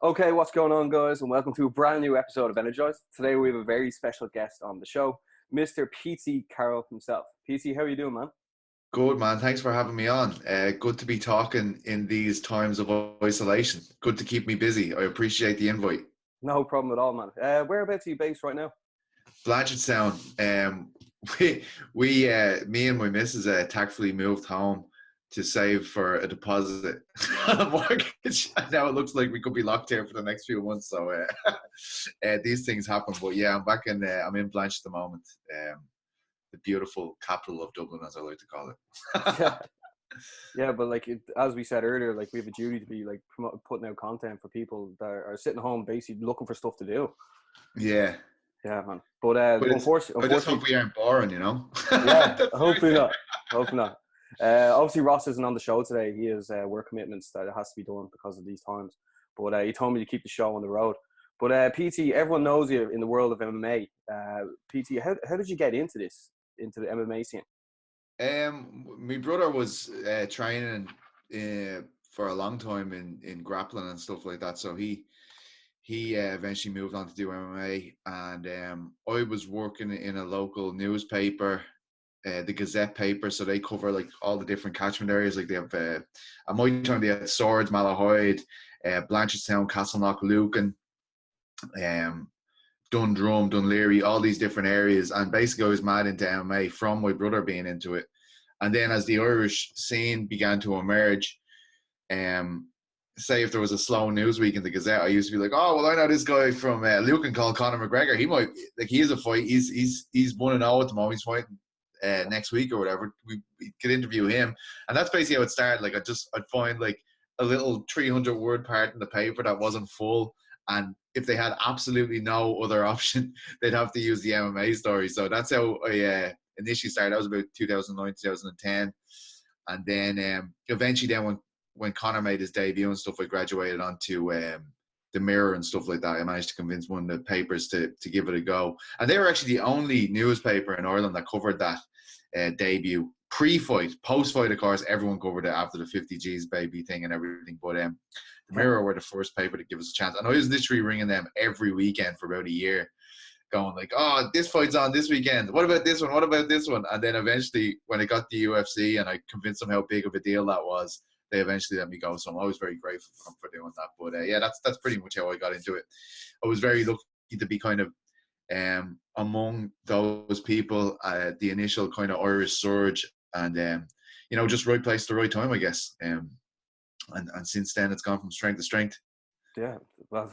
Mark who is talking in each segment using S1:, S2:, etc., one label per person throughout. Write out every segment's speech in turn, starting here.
S1: Okay, what's going on, guys, and welcome to a brand new episode of Energized. Today we have a very special guest on the show, Mr. Petesy Carroll himself. Petesy, how are you doing, man?
S2: Good, man. Thanks for having me on. Good to be talking in these times of isolation. Good to keep me busy. I appreciate the invite.
S1: No problem at all, man. Whereabouts are you based right now?
S2: Blanchardstown. Me and my missus tactfully moved home to save for a deposit on a mortgage. Now it looks like we could be locked here for the next few months. So these things happen. But yeah, I'm in Blanch at the moment. The beautiful capital of Dublin, as I like to call it.
S1: Yeah, but as we said earlier, we have a duty to be putting out content for people that are sitting home basically looking for stuff to do.
S2: Yeah.
S1: Yeah, man. But unfortunately,
S2: I just hope we aren't boring, you know?
S1: Yeah, hopefully not. Hopefully not. Obviously, Ross isn't on the show today. He has work commitments that has to be done because of these times. But he told me to keep the show on the road. But PT, everyone knows you in the world of MMA. PT, how did you get into the MMA scene?
S2: My brother was training for a long time in grappling and stuff like that. So he eventually moved on to do MMA, and I was working in a local newspaper, the Gazette paper. So they cover all the different catchment areas. Like they have at my time they had Swords, Malahide, Blanchardstown, Castleknock, Lucan, Dundrum, Dunleary, all these different areas. And basically I was mad into MMA from my brother being into it. And then as the Irish scene began to emerge, say if there was a slow news week in the Gazette, I used to be like, oh, well, I know this guy from Lucan called Conor McGregor. He might, he is a fight. He's 1-0 at the moment. He's fighting next week or whatever. We could interview him. And that's basically how it started. I'd find a little 300-word part in the paper that wasn't full. And if they had absolutely no other option, they'd have to use the MMA story. So that's how I initially started. That was about 2009, 2010. And then eventually then when Conor made his debut and stuff, I graduated onto the Mirror and stuff like that. I managed to convince one of the papers to give it a go. And they were actually the only newspaper in Ireland that covered that debut. Pre-fight, post-fight, of course, everyone covered it after the 50 G's baby thing and everything. But the Mirror were the first paper to give us a chance. And I was literally ringing them every weekend for about a year, going oh, this fight's on this weekend. What about this one? What about this one? And then eventually, when I got the UFC and I convinced them how big of a deal that was, they eventually let me go. So I'm always very grateful for them for doing that. But yeah, that's pretty much how I got into it. I was very lucky to be kind of among those people, the initial kind of Irish surge, and just right place at the right time, I guess. And since then, it's gone from strength to strength.
S1: Yeah, well,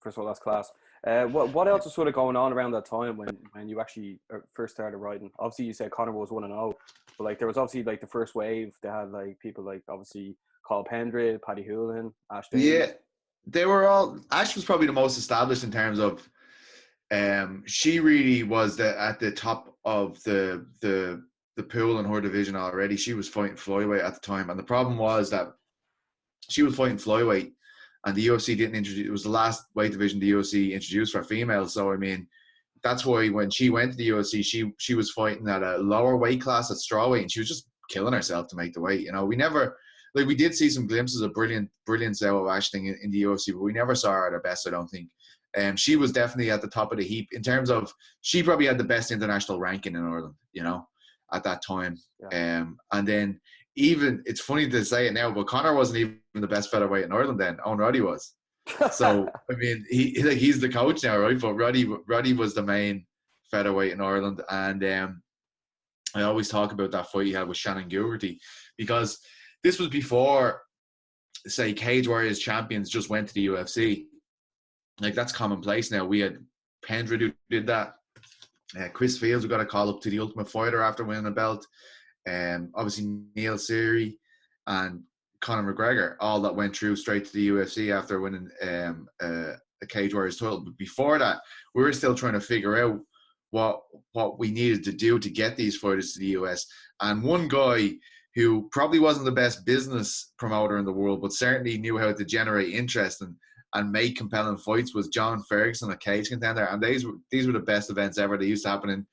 S1: first of all, that's class. What else was sort of going on around that time when you actually first started riding? Obviously, you said Conor was 1-0, but there was obviously the first wave. They had people obviously Carl Pendred, Paddy Houlihan, Ash Davies.
S2: Yeah, they were all. Ash was probably the most established in terms of. She really was at the top of the pool in her division already. She was fighting flyweight at the time, and the problem was that she was fighting flyweight, and the UFC didn't introduce. It was the last weight division the UFC introduced for females. So I mean, that's why when she went to the UFC, she was fighting at a lower weight class at strawweight, and she was just killing herself to make the weight. We never we did see some glimpses of brilliance out of Ashton in the UFC, but we never saw her at her best. I don't think. She was definitely at the top of the heap in terms of she probably had the best international ranking in Ireland, at that time. Yeah. And then even it's funny to say it now, but Conor wasn't even the best featherweight in Ireland then. Owen Roddy was. So I mean, he's the coach now, right? But Roddy was the main featherweight in Ireland, and I always talk about that fight he had with Shannon Gilberty because this was before, say, Cage Warriors champions just went to the UFC. That's commonplace now. We had Pendred who did that. Chris Fields who got a call up to the Ultimate Fighter after winning a belt. Obviously Neil Seery and Conor McGregor, all that went through straight to the UFC after winning a Cage Warriors title. But before that, we were still trying to figure out what we needed to do to get these fighters to the US. And one guy who probably wasn't the best business promoter in the world, but certainly knew how to generate interest and make compelling fights was John Ferguson, a Cage Contender. And these were the best events ever. They used to happen in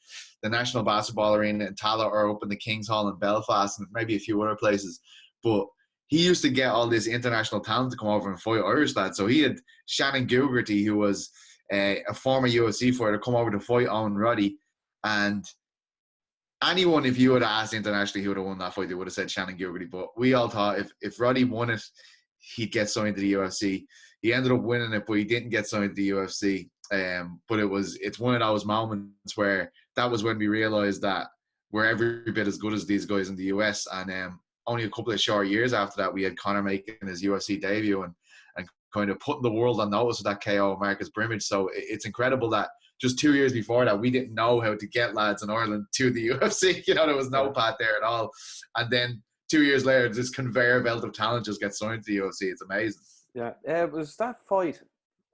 S2: the National Basketball Arena in Tallaght or up in the King's Hall in Belfast and maybe a few other places. But he used to get all this international talent to come over and fight Irish lads. So he had Shannon Gilgerty, who was a former UFC fighter, come over to fight Owen Roddy. And anyone, if you would have asked internationally who would have won that fight, they would have said Shannon Gilgerty. But we all thought if Roddy won it, he'd get signed to the UFC. He ended up winning it, but he didn't get signed to the UFC. But it's one of those moments where that was when we realized that we're every bit as good as these guys in the US. And only a couple of short years after that, we had Conor making his UFC debut and kind of putting the world on notice with that KO of Marcus Brimage. So it's incredible that just 2 years before that, we didn't know how to get lads in Ireland to the UFC. There was no path there at all. And then 2 years later, this conveyor belt of talent just gets signed to the UFC. It's amazing.
S1: Yeah. Was that fight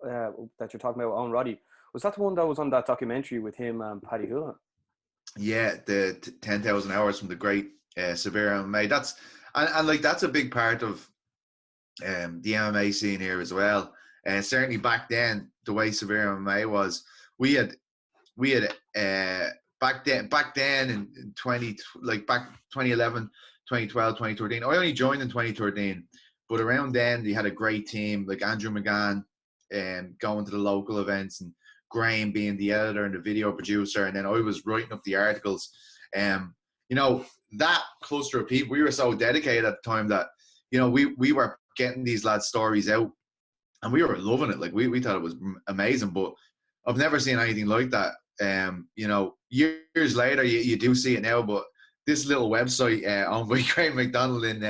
S1: that you're talking about, Owen Roddy, was that the one that was on that documentary with him and Paddy Houlihan?
S2: Yeah, the 10,000 hours from the great Severe MMA. That's a big part of the MMA scene here as well. And certainly back then, the way Severe MMA was, we had back then in 2011, 2012, 2013. I only joined in 2013, but around then they had a great team like Andrew McGann going to the local events, and Graham being the editor and the video producer, and then I was writing up the articles. That cluster of people, we were so dedicated at the time that we were getting these lads' stories out, and we were loving it. Like we thought it was amazing, but I've never seen anything like that. Years later, you do see it now, but this little website owned by Graham McDonald in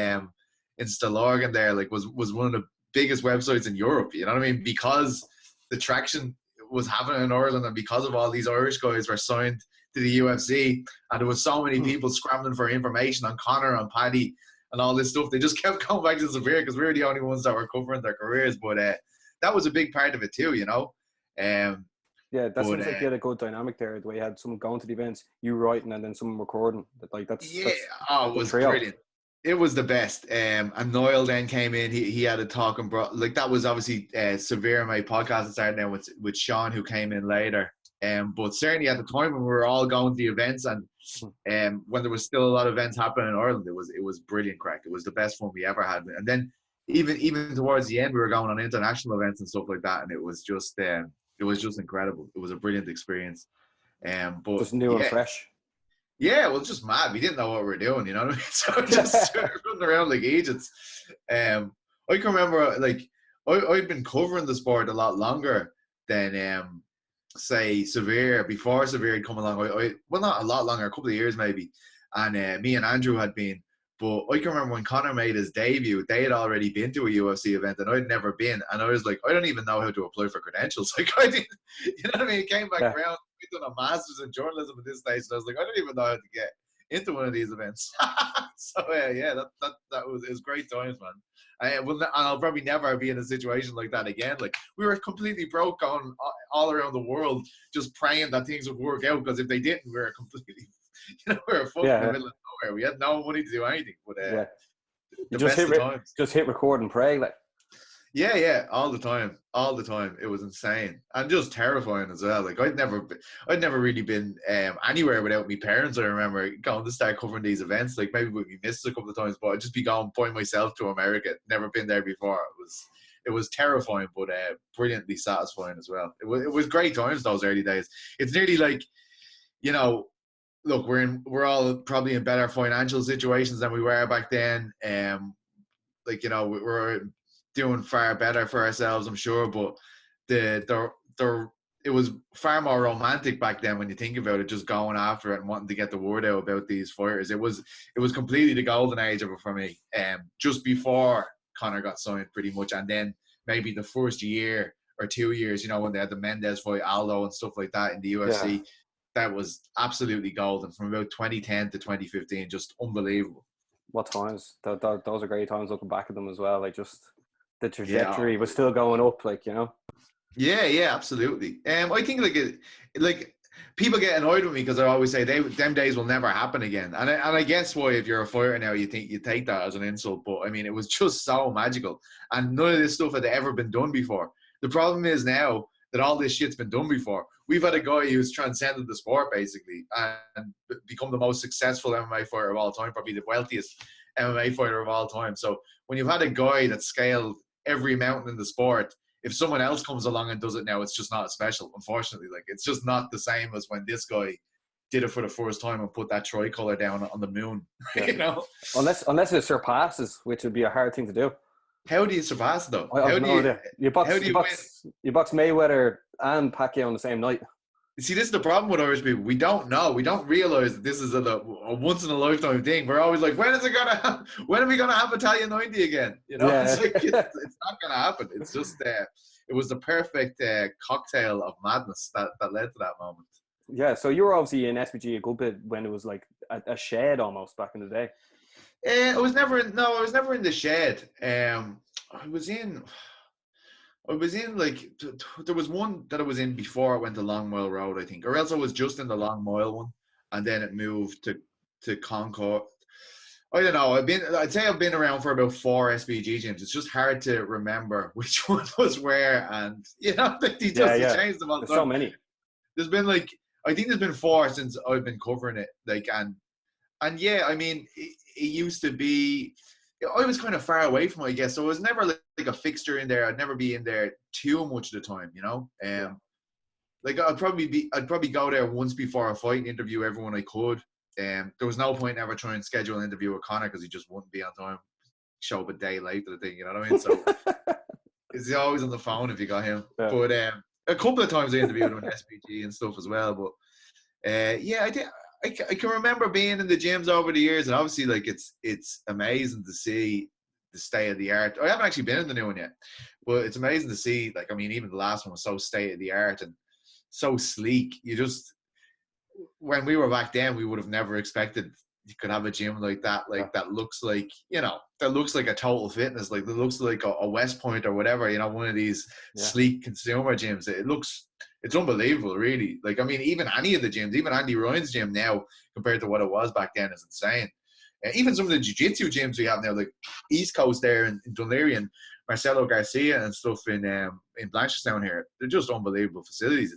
S2: Stillorgan there, was one of the biggest websites in Europe. You know what I mean? Because the traction was happening in Ireland, and because of all these Irish guys were signed to the UFC, and there was so many people scrambling for information on Conor and Paddy and all this stuff, they just kept coming back to Severe because we were the only ones that were covering their careers. But that was a big part of it too,
S1: Yeah, that seems like you had a good dynamic there. The way you had someone going to the events, you writing, and then someone recording. It
S2: was brilliant. It was the best. And Niall then came in. He had a talk and brought, that was obviously Severe, my podcast that started now with Sean, who came in later. But certainly at the time when we were all going to the events, and when there was still a lot of events happening in Ireland, it was brilliant crack. It was the best fun we ever had. And then even towards the end, we were going on international events and stuff like that, and it was just incredible. It was a brilliant experience. But
S1: just new and fresh.
S2: Yeah, well, just mad. We didn't know what we were doing, you know what I mean? So just running around like agents. I can remember, I'd been covering the sport a lot longer than, say, Severe. Before Severe had come along, well, not a lot longer, a couple of years maybe. And me and Andrew had been. But I can remember when Conor made his debut, they had already been to a UFC event, and I'd never been. And I was like, I don't even know how to apply for credentials. I didn't, you know what I mean? It came back around. We'd done a master's in journalism at this stage, and I was like, I don't even know how to get into one of these events. So that was great times, man. And I'll probably never be in a situation like that again. We were completely broke going all around the world, just praying that things would work out. Because if they didn't, we were completely, we were fucking in the middle of nowhere. We had no money to do anything. But
S1: you just hit record and pray,
S2: Yeah, all the time. It was insane and just terrifying as well. I'd never really been anywhere without my parents. I remember going to start covering these events. Maybe we missed a couple of times, but I'd just be going by myself to America. Never been there before. It was terrifying, but brilliantly satisfying as well. It was great times those early days. It's nearly look, we're all probably in better financial situations than we were back then. We're doing far better for ourselves, I'm sure, but it was far more romantic back then when you think about it, just going after it and wanting to get the word out about these fighters. It was completely the golden age of it for me. Just before Conor got signed, pretty much, and then maybe the first year or 2 years, when they had the Mendes fight, Aldo and stuff like that in the UFC. Yeah. That was absolutely golden from about 2010 to 2015, just unbelievable.
S1: What times? Those are great times looking back at them as well. Just the trajectory was still going up,
S2: Yeah, absolutely. I think people get annoyed with me because I always say them days will never happen again. And I guess why, if you're a fighter now, you take that as an insult. But I mean, it was just so magical, and none of this stuff had ever been done before. The problem is now that all this shit's been done before. We've had a guy who's transcended the sport basically and become the most successful MMA fighter of all time, probably the wealthiest MMA fighter of all time. So when you've had a guy that scaled every mountain in the sport, if someone else comes along and does it now, it's just not as special, unfortunately. Like, it's just not the same as when this guy did it for the first time and put that tricolor down on the moon.
S1: Yeah.
S2: You know,
S1: unless it surpasses, which would be a hard thing to do.
S2: how do you surpass it though?
S1: I have no idea. You box Mayweather and Pacquiao on the same night.
S2: See, this is the problem with Irish people. We don't know. We don't realize that this is a once in a lifetime thing. We're always like, when are we gonna have Italian 90 again? You know,
S1: Yeah.
S2: it's like it's not gonna happen. It's just it was the perfect cocktail of madness that led to that moment.
S1: Yeah, so you were obviously in SBG a good bit when it was like a shed almost back in the day.
S2: I was never in the shed. I was in like, there was one that I was in before I went to Long Mile Road, I think, or else I was just in the Long Mile one, and then it moved to Concord. I don't know. I'd say I've been around for about 4 SBG gyms. It's just hard to remember which one was where, and you know, they changed them all the time.
S1: There's so many.
S2: There's been like, I think there's been 4 since I've been covering it. Like, and yeah, I mean, it used to be, I was kind of far away from it, I guess. So I was never like a fixture in there. I'd never be in there too much of the time, you know? Like, I'd probably go there once before a fight and interview everyone I could. There was no point ever trying to schedule an interview with Conor because he just wouldn't be on time. Show up a day late to the thing, you know what I mean? So he's always on the phone if you got him. Yeah. But a couple of times I interviewed him in SPG and stuff as well. But yeah, I can remember being in the gyms over the years, and obviously, like, it's amazing to see the state of the art. I haven't actually been in the new one yet, but it's amazing to see. Like, I mean, even the last one was so state of the art and so sleek. When we were back then, we would have never expected you could have a gym like that, that looks like, you know, that looks like a Total Fitness, like that looks like a West Point or whatever, you know, one of these sleek consumer gyms. It's unbelievable, really. Like, I mean, even any of the gyms, even Andy Ryan's gym now compared to what it was back then is insane. Even some of the jiu-jitsu gyms we have now, like East Coast there in Dunleary and Marcelo Garcia and stuff in Blanchardstown here, they're just unbelievable facilities.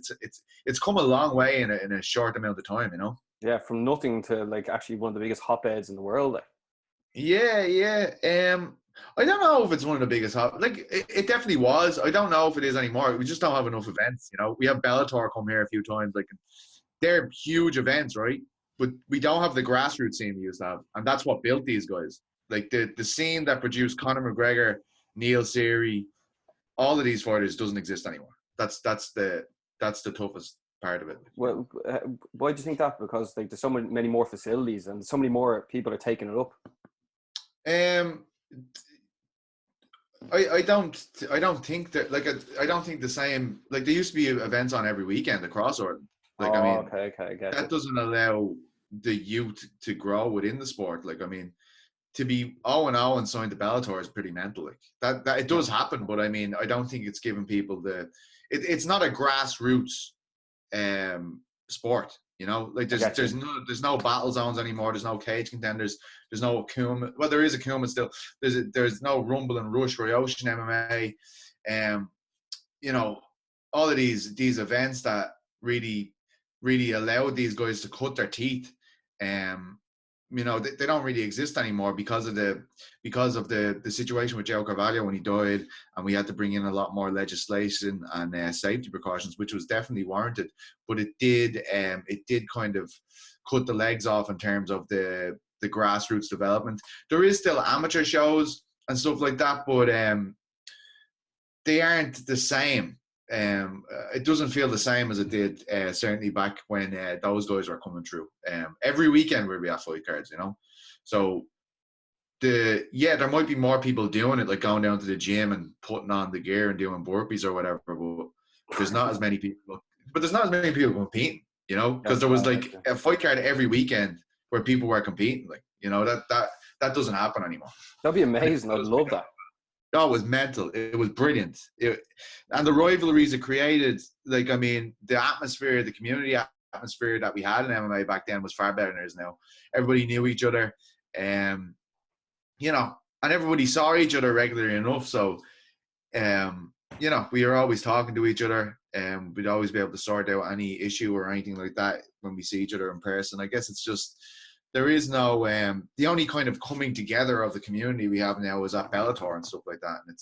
S2: It's come a long way in a short amount of time, you know.
S1: Yeah, from nothing to like actually one of the biggest hotbeds in the world. Like.
S2: Yeah. I don't know if it's one of the biggest it definitely was. I don't know if it is anymore. We just don't have enough events, you know. We have Bellator come here a few times, like they're huge events, right? But we don't have the grassroots scene we used to have, and that's what built these guys. Like the scene that produced Conor McGregor, Neil Seary, all of these fighters doesn't exist anymore. That's the toughest part of it.
S1: Well, why do you think that? Because like there's so many more facilities and so many more people are taking it up.
S2: I don't think that, like, I don't think the same, like, there used to be events on every weekend across Ireland. Like, I mean,
S1: okay, I get
S2: that doesn't allow the youth to grow within the sport. Like, I mean, to be 0-0 and signed to Bellator is pretty mental. Like that it does happen, but I mean, I don't think it's giving people it's not a grassroots sport. You know, like there's no battle zones anymore. There's no cage contenders. There's no Akuma. Well, there is Akuma still. There's no Rumble and Rush, Ryoshi MMA. You know, all of these events that really allowed these guys to cut their teeth. You know, they don't really exist anymore because of the situation with Joe Carvalho when he died, and we had to bring in a lot more legislation and safety precautions, which was definitely warranted. But it did kind of cut the legs off in terms of the grassroots development. There is still amateur shows and stuff like that, but they aren't the same. It doesn't feel the same as it did certainly back when those guys were coming through. Every weekend we'll be at fight cards, you know. So there might be more people doing it, like going down to the gym and putting on the gear and doing burpees or whatever, but there's not as many people. But there's not as many people competing, you know, because there was like a fight card every weekend where people were competing. Like, you know, that doesn't happen anymore.
S1: That'd be amazing. I'd love that.
S2: Oh, it was mental. It was brilliant. And the rivalries it created, like, I mean, the atmosphere, the community atmosphere that we had in MMA back then was far better than it is now. Everybody knew each other, you know, and everybody saw each other regularly enough. So, you know, we were always talking to each other, and we'd always be able to sort out any issue or anything like that when we see each other in person. I guess it's just there is no the only kind of coming together of the community we have now is at Bellator and stuff like that, and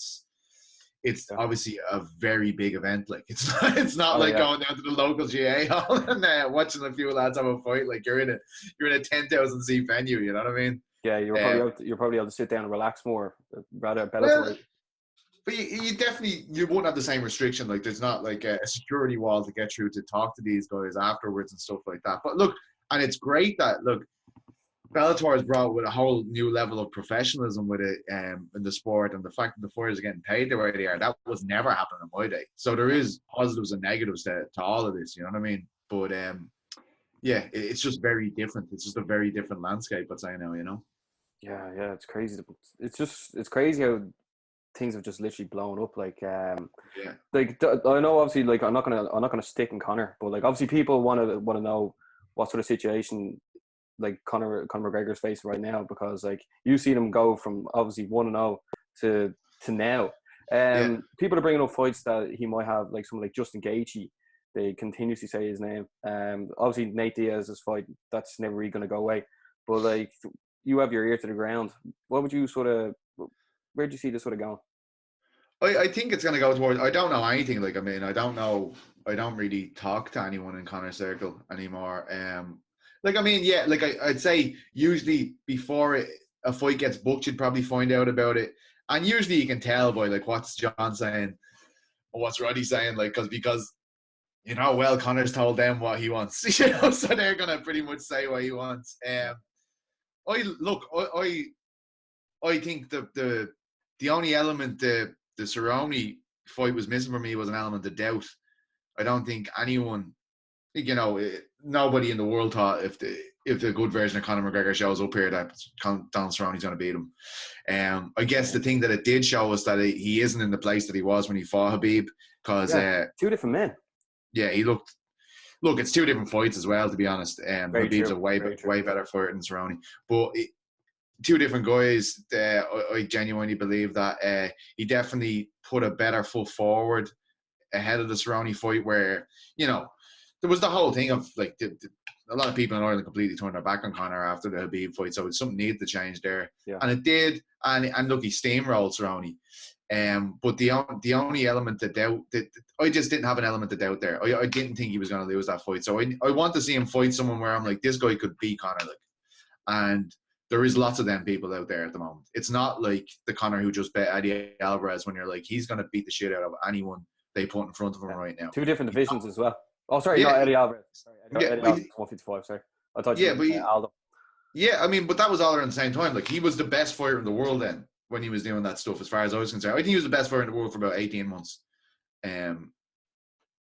S2: it's obviously a very big event. Like it's not like going down to the local GA hall and watching a few lads have a fight. Like you're in a 10,000 seat venue. You know what I mean?
S1: Yeah, you're probably able to sit down and relax more. Rather Bellator.
S2: Well, but you definitely won't have the same restriction. Like there's not like a security wall to get through to talk to these guys afterwards and stuff like that. But look, and it's great that Bellator has brought with a whole new level of professionalism with it in the sport, and the fact that the fighters are getting paid the way they are, that was never happening in my day. So there is positives and negatives to all of this, you know what I mean? But yeah, it's just very different. It's just a very different landscape, I'd say now, you know?
S1: Yeah, it's crazy. It's crazy how things have just literally blown up. Like, like I know obviously, like I'm not gonna stick in Conor, but like obviously people want to know what sort of situation like Conor McGregor's facing right now, because like you see them go from obviously 1-0 to now. People are bringing up fights that he might have, like someone like Justin Gaethje. They continuously say his name. Obviously Nate Diaz's fight, that's never really going to go away. But like you have your ear to the ground. What would you where do you see this sort of going?
S2: I think it's going to go towards. I don't know anything. Like I mean, I don't really talk to anyone in Conor's circle anymore. Like, I mean, yeah, like I'd say usually before a fight gets booked, you'd probably find out about it. And usually you can tell by, like, what's John saying or what's Roddy saying, like, because you know, well, Conor's told them what he wants, you know, so they're going to pretty much say what he wants. I think the only element the Cerrone fight was missing for me was an element of doubt. I don't think anyone, you know, nobody in the world thought if the good version of Conor McGregor shows up here that Donald Cerrone's going to beat him. I guess the thing that it did show us that he isn't in the place that he was when he fought Habib, because
S1: two different men.
S2: Yeah, he looked. Look, it's two different fights as well, to be honest. Habib's a way better fighter than Cerrone, but two different guys. I genuinely believe that he definitely put a better foot forward ahead of the Cerrone fight, where, you know, there was the whole thing of like a lot of people in Ireland completely turned their back on Conor after the Habib fight, so something needed to change there, and it did. And look, he steamrolled Cerrone. But the only element of doubt that I just didn't have an element of doubt there. I didn't think he was going to lose that fight, so I want to see him fight someone where I'm like, this guy could beat Conor, like, and there is lots of them people out there at the moment. It's not like the Conor who just bet Eddie Alvarez when you're like, he's going to beat the shit out of anyone they put in front of him right now.
S1: Two different divisions as well. Oh, sorry, not Eddie Alvarez. Sorry, Eddie Alvarez, 155. Sorry, I thought you were Aldo.
S2: Yeah, I mean, but that was all around the same time. Like, he was the best fighter in the world then when he was doing that stuff, as far as I was concerned. I think he was the best fighter in the world for about 18 months. You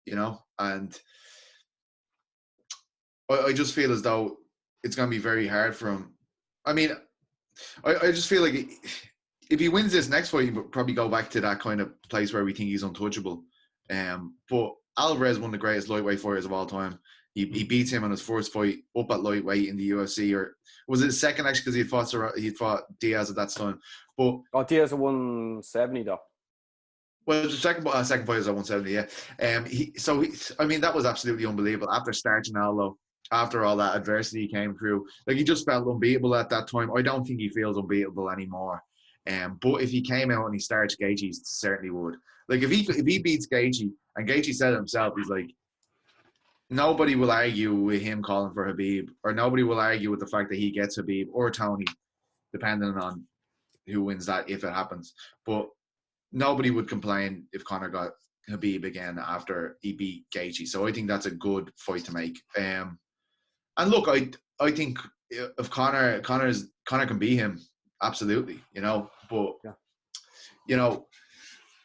S2: know, and I just feel as though it's going to be very hard for him. I mean, I just feel like if he wins this next fight, he would probably go back to that kind of place where we think he's untouchable. But Alvarez, one of the greatest lightweight fighters of all time. He beats him on his first fight up at lightweight in the UFC, or was it his second actually, because he fought Diaz at that time. But
S1: Diaz at 170 though.
S2: Well, the second fight is at 170, yeah. I mean, that was absolutely unbelievable. After starting Aldo, after all that adversity he came through, like, he just felt unbeatable at that time. I don't think he feels unbeatable anymore. But if he came out and he starts Gaethje, he certainly would. Like, if he beats Gaethje, and Gaethje said it himself, he's like, nobody will argue with him calling for Habib, or nobody will argue with the fact that he gets Habib or Tony, depending on who wins that, if it happens. But nobody would complain if Conor got Habib again after he beat Gaethje. So I think that's a good fight to make. And look, I think if Conor can beat him, absolutely, you know. But you know,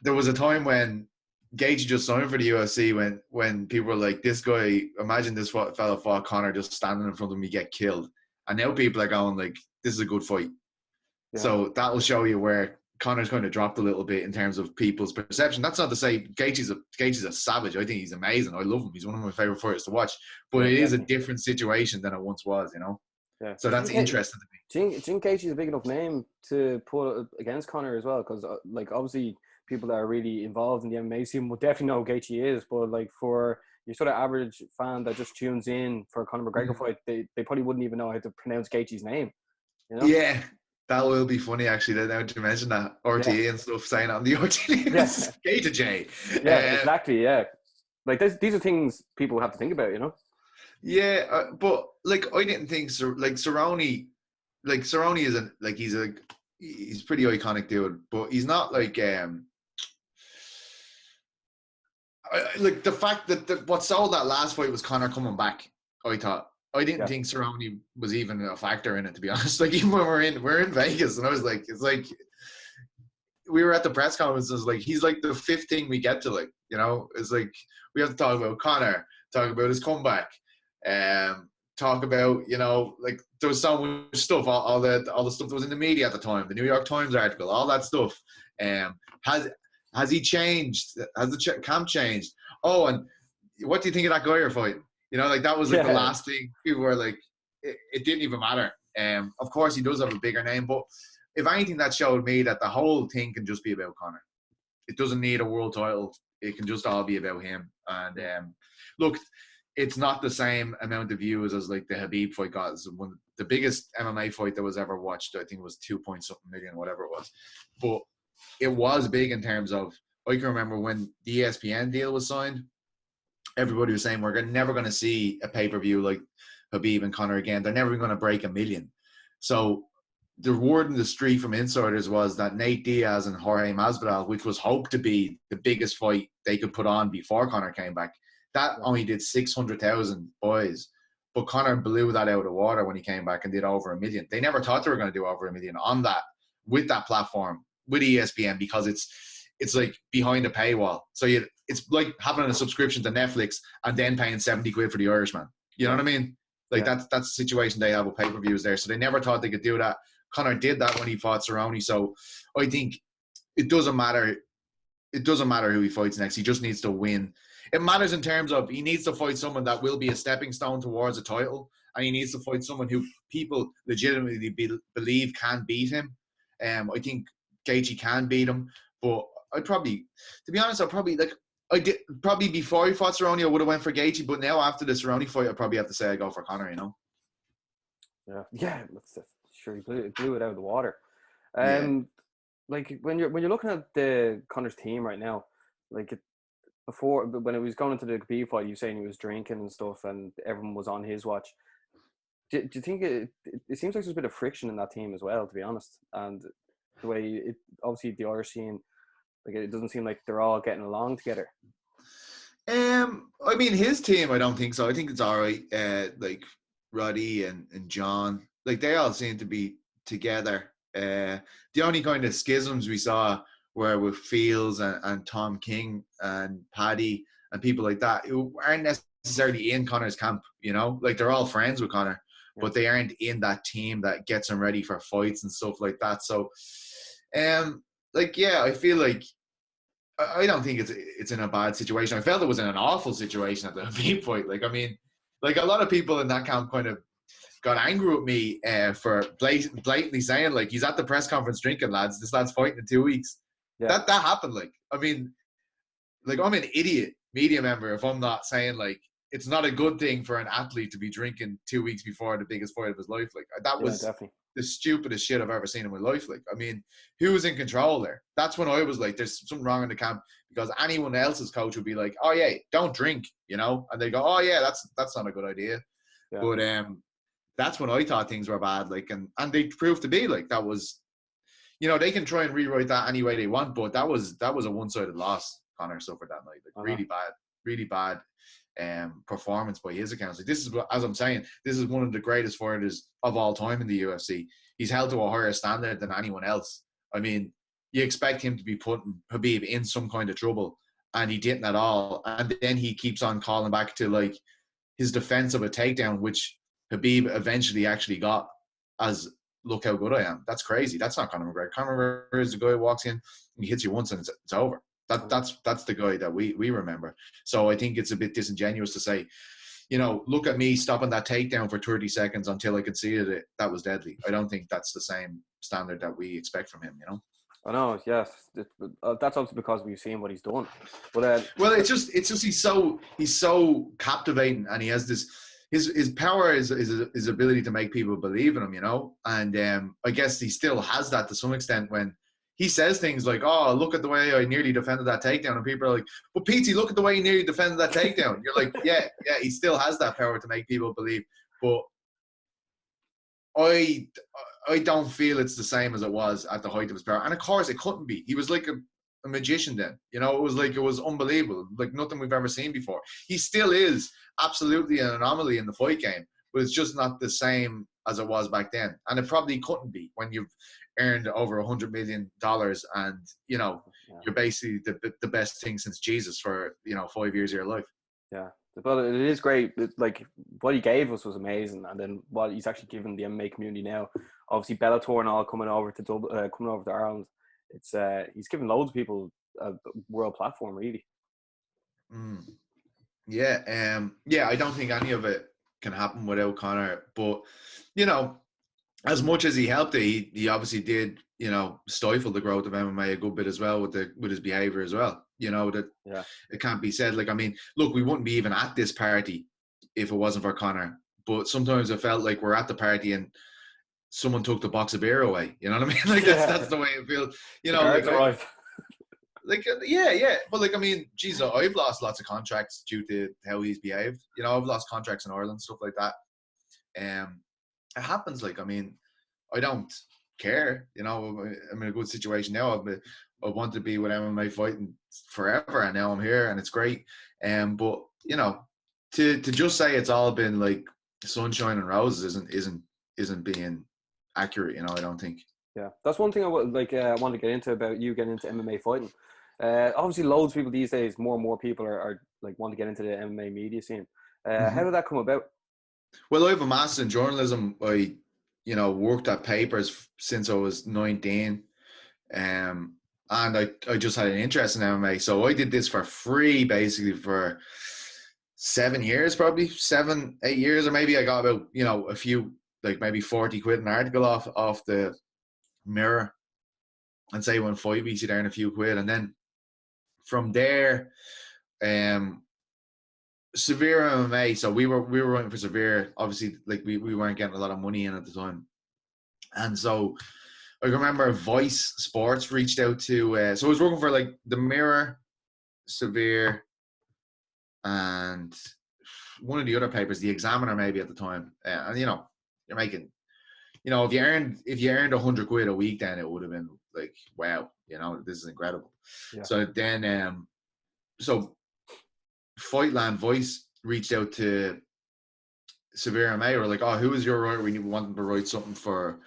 S2: there was a time when Gaethje just signed for the UFC when people were like, this guy, imagine this fella fought Conor, just standing in front of me, get killed. And now people are going like, this is a good fight. Yeah. So that will show you where Conor's kind of dropped a little bit in terms of people's perception. That's not to say Gaethje's a savage. I think he's amazing. I love him. He's one of my favorite fighters to watch. But it is a different situation than it once was, you know? Yeah. So that's interesting to me.
S1: Do you think Gaethje's a big enough name to put against Conor as well? Because, like, obviously people that are really involved in the MMA scene will definitely know who Gaethje is. But, like, for, your sort of average fan that just tunes in for a Conor McGregor fight, they probably wouldn't even know how to pronounce Gaethje's name. You know?
S2: Yeah, that will be funny actually. Now that you mention that RTA and stuff saying on the RTA, Gaethje.
S1: Yeah, exactly. Yeah, like these are things people have to think about. You know?
S2: Yeah, but like I didn't think Cerrone. Like Cerrone isn't like he's pretty iconic dude, but he's not like like the fact that what sold that last fight was Conor coming back. I didn't think Cerrone was even a factor in it, to be honest. Like even when we're in Vegas, and I was like, it's like we were at the press conference. And it's like he's like the fifth thing we get to, like, you know. It's like we have to talk about Conor, talk about his comeback, talk about, you know, like there was so much stuff, all the stuff that was in the media at the time, the New York Times article, all that stuff. Has he changed? Has the camp changed? Oh, and what do you think of that Goyer fight? You know, like that was like the last thing. People were like, it didn't even matter. Of course, he does have a bigger name, but if anything, that showed me that the whole thing can just be about Conor. It doesn't need a world title. It can just all be about him. And look, it's not the same amount of views as like the Khabib fight got. It's the biggest MMA fight that was ever watched. I think it was 2 point something million, whatever it was. But it was big in terms of, I can remember when the ESPN deal was signed, everybody was saying we're never going to see a pay-per-view like Khabib and Conor again. They're never going to break 1 million. So the word in the street from insiders was that Nate Diaz and Jorge Masvidal, which was hoped to be the biggest fight they could put on before Conor came back, that only did 600,000 boys. But Conor blew that out of the water when he came back and did over 1 million. They never thought they were going to do over 1 million on that, with that platform, with ESPN, because it's like behind a paywall. So it's like having a subscription to Netflix and then paying 70 quid for The Irishman. You know what I mean? Like that's the situation they have with pay-per-views there. So they never thought they could do that. Conor did that when he fought Cerrone. So I think it doesn't matter. It doesn't matter who he fights next. He just needs to win. It matters in terms of he needs to fight someone that will be a stepping stone towards a title, and he needs to fight someone who people legitimately believe can beat him. I think Gaethje can beat him, but I'd probably, to be honest, I did probably before he fought Cerrone, I would have went for Gaethje, but now after the Cerrone fight, I probably have to say I go for Conor. You know?
S1: Yeah. Sure, he blew it out of the water. Like when you're looking at the Conor's team right now, like before when it was going into the Khabib fight, you saying he was drinking and stuff, and everyone was on his watch. Do you think it seems like there's a bit of friction in that team as well, to be honest, and the way obviously the Irish scene, like it doesn't seem like they're all getting along together.
S2: I mean, his team, I don't think so. I think it's all right. Like Roddy and John, like they all seem to be together. The only kind of schisms we saw were with Fields and Tom King and Paddy and people like that who aren't necessarily in Conor's camp, you know? Like they're all friends with Conor, but they aren't in that team that gets him ready for fights and stuff like that. So, I feel like I don't think it's in a bad situation. I felt it was in an awful situation at the Khabib fight. Like, I mean, like a lot of people in that camp kind of got angry with me for blatantly saying, like, he's at the press conference drinking, lads. This lad's fighting in 2 weeks. Yeah. That happened. Like, I mean, like, I'm an idiot media member if I'm not saying, like, it's not a good thing for an athlete to be drinking 2 weeks before the biggest fight of his life. Like, that was
S1: definitely
S2: the stupidest shit I've ever seen in my life. Like, I mean, who was in control there? That's when I was like, there's something wrong in the camp, because anyone else's coach would be like, oh yeah, don't drink, you know? And they go, oh yeah, that's not a good idea. Yeah. But that's when I thought things were bad. Like, and they proved to be like, that was, you know, they can try and rewrite that any way they want, but that was a one-sided loss Conor suffered that night. Like, really bad performance by his accounts. Like, this is, as I'm saying, this is one of the greatest fighters of all time in the UFC. He's held to a higher standard than anyone else. I mean, you expect him to be putting Khabib in some kind of trouble, and he didn't at all. And then he keeps on calling back to, like, his defense of a takedown, which Khabib eventually actually got, as, look how good I am. That's crazy. That's not Conor McGregor. Conor McGregor is the guy who walks in and he hits you once and it's over. That's the guy that we remember. So I think it's a bit disingenuous to say, you know, look at me stopping that takedown for 30 seconds until I conceded it. That was deadly. I don't think that's the same standard that we expect from him, you know?
S1: I know, yes. That's obviously because we've seen what he's done. But
S2: well, it's just he's so captivating, and he has this his power is his ability to make people believe in him, you know. And I guess he still has that to some extent when he says things like, "Oh, look at the way I nearly defended that takedown," and people are like, "But Petey, look at the way he nearly defended that takedown." You're like, "Yeah, he still has that power to make people believe," but I don't feel it's the same as it was at the height of his power. And of course, it couldn't be. He was like a magician then. You know, it was unbelievable. Like nothing we've ever seen before. He still is absolutely an anomaly in the fight game, but it's just not the same as it was back then. And it probably couldn't be when you've earned over $100 million and, you know, you're basically the best thing since Jesus for, 5 years of your life.
S1: Yeah. But it is great. Like what he gave us was amazing, and then what he's actually given the MMA community now. Obviously, Bellator and all coming over to Dublin, coming over to Ireland. It's he's given loads of people a world platform, really.
S2: Yeah, I don't think any of it can happen without Conor. But as much as he helped it, he obviously did stifle the growth of MMA a good bit as well with his behavior as well. It can't be said. Like, I mean, look, we wouldn't be even at this party if it wasn't for Conor. But sometimes it felt like we're at the party and someone took the box of beer away. You know what I mean? Like that's the way it feels. But like, I mean, geez, I've lost lots of contracts due to how he's behaved. I've lost contracts in Ireland, stuff like that. It happens. Like, I mean, I don't care. I'm in a good situation now. I want to be with MMA fighting forever, and now I'm here, and it's great. But to just say it's all been like sunshine and roses isn't being accurate. I don't think.
S1: Yeah, that's one thing I want to get into about you getting into MMA fighting. Obviously, loads of people these days, more and more people are like want to get into the MMA media scene. How did that come about?
S2: Well, I have a master's in journalism. I worked at papers since I was 19. And I just had an interest in MMA. So I did this for free, basically, for 7 years, probably 7, 8 years, or maybe I got about, a few, like maybe 40 quid an article off the Mirror, and say 5 weeks you earn a few quid. And then from there, Severe MMA. So we were writing for Severe. Obviously, like we weren't getting a lot of money in at the time. And so I remember Vice Sports reached out to, so I was working for like the Mirror, Severe, and one of the other papers, the Examiner maybe at the time. And you're making, if you earned 100 quid a week, then it would have been like, wow, this is incredible. Yeah. So then, so Fightland Voice reached out to Severe MMA. Or like, oh, who is your writer? We want them to write something for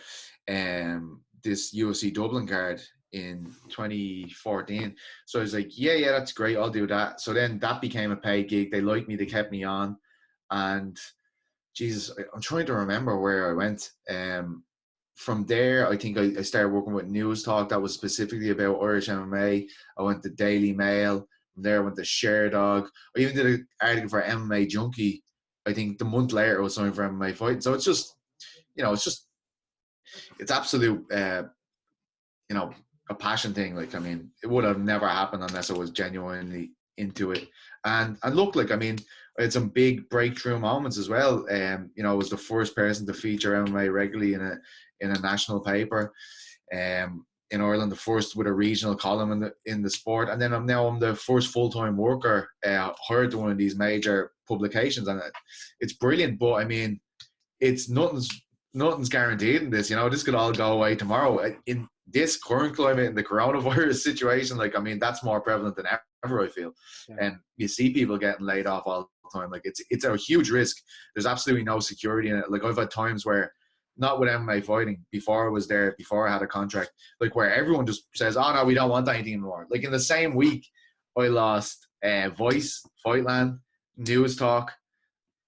S2: this UFC Dublin card in 2014. So I was like, yeah, that's great. I'll do that. So then that became a paid gig. They liked me. They kept me on. And Jesus, I'm trying to remember where I went. From there, I think I started working with News Talk that was specifically about Irish MMA. I went to Daily Mail. From there, I went to Sherdog. I even did an article for MMA Junkie. I think the month later, I was signed for MMA Fighting. So it's just, it's absolute, a passion thing. Like, I mean, it would have never happened unless I was genuinely into it. And look, like, I mean, I had some big breakthrough moments as well. I was the first person to feature MMA regularly in a national paper. In Ireland, the first with a regional column in the sport, and then I'm the first full-time worker hired to one of these major publications, and it's brilliant. But I mean, it's nothing's guaranteed in this. This could all go away tomorrow. In this current climate, in the coronavirus situation, like, I mean, that's more prevalent than ever, I feel. Yeah. And you see people getting laid off all the time. Like, it's a huge risk. There's absolutely no security in it. Like, I've had times where, not with MMA fighting, before I was there, before I had a contract, like, where everyone just says, oh no, we don't want anything anymore. Like, in the same week, I lost Voice, Fightland, News Talk,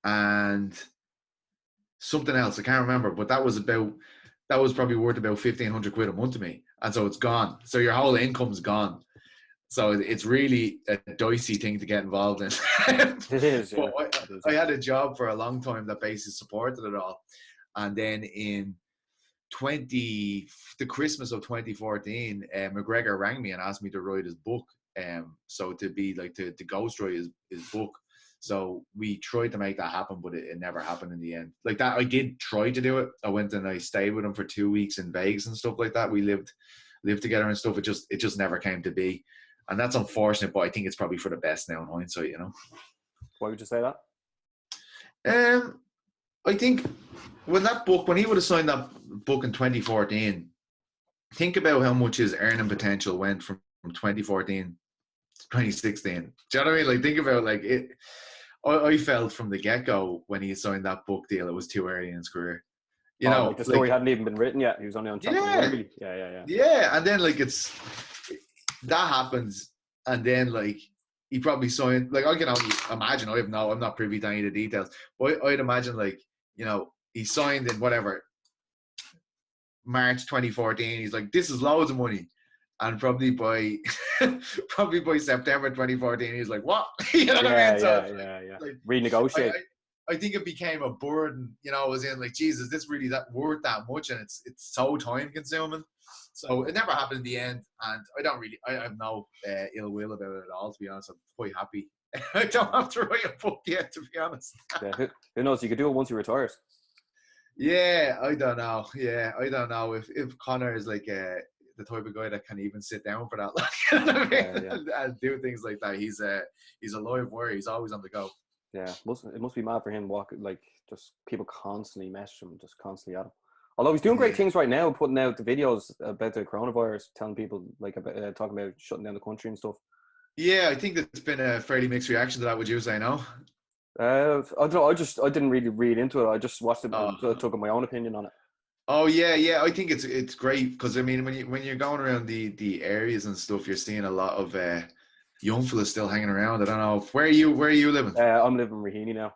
S2: and something else. I can't remember, but that was probably worth about 1,500 quid a month to me. And so it's gone. So your whole income's gone. So it's really a dicey thing to get involved in.
S1: It is. Yeah.
S2: I had a job for a long time that basically supported it all. And then in the Christmas of 2014, McGregor rang me and asked me to write his book. So to be like to ghostwrite his book. So we tried to make that happen, but it never happened in the end. Like that, I did try to do it. I went and I stayed with him for 2 weeks in Vegas and stuff like that. We lived together and stuff. It just never came to be, and that's unfortunate. But I think it's probably for the best now in hindsight, you know.
S1: Why would you say that?
S2: I think when he would have signed that book in 2014, think about how much his earning potential went from 2014 to 2016. Do you know what I mean? Like, think about like it. I felt from the get-go when he signed that book deal, it was too early in his career. You know,
S1: like the story hadn't even been written yet. He was only on chapter 1, really. Yeah.
S2: Yeah, and then like that happens, and then like he probably signed. Like I can only imagine. I'm not privy to any of the details, but I'd imagine like, you know, he signed in whatever March 2014. He's like, this is loads of money. And probably by September 2014, he's like, "What?" You know what I mean?
S1: So like, renegotiate.
S2: I think it became a burden. You know, as in like, Jesus, this really worth that much, and it's so time consuming. So it never happened in the end, and I have no ill will about it at all. To be honest, I'm quite happy. I don't have to write a book yet, to be honest.
S1: Who knows? You could do it once he retires.
S2: Yeah, I don't know. Yeah, I don't know if Conor is like the type of guy that can even sit down for that long and do things like that. He's a live wire. He's always on the go.
S1: Yeah, it must be mad for him. Like just people constantly message him, just constantly at him. Although he's doing great things right now, putting out the videos about the coronavirus, telling people like about talking about shutting down the country and stuff.
S2: Yeah, I think there's been a fairly mixed reaction to that. Would you say no?
S1: I don't know. I didn't really read into it. I just watched it and took my own opinion on it.
S2: Oh yeah. I think it's great because I mean when you're going around the areas and stuff, you're seeing a lot of young fellas still hanging around. I don't know where are you living?
S1: I'm living in Raheny now.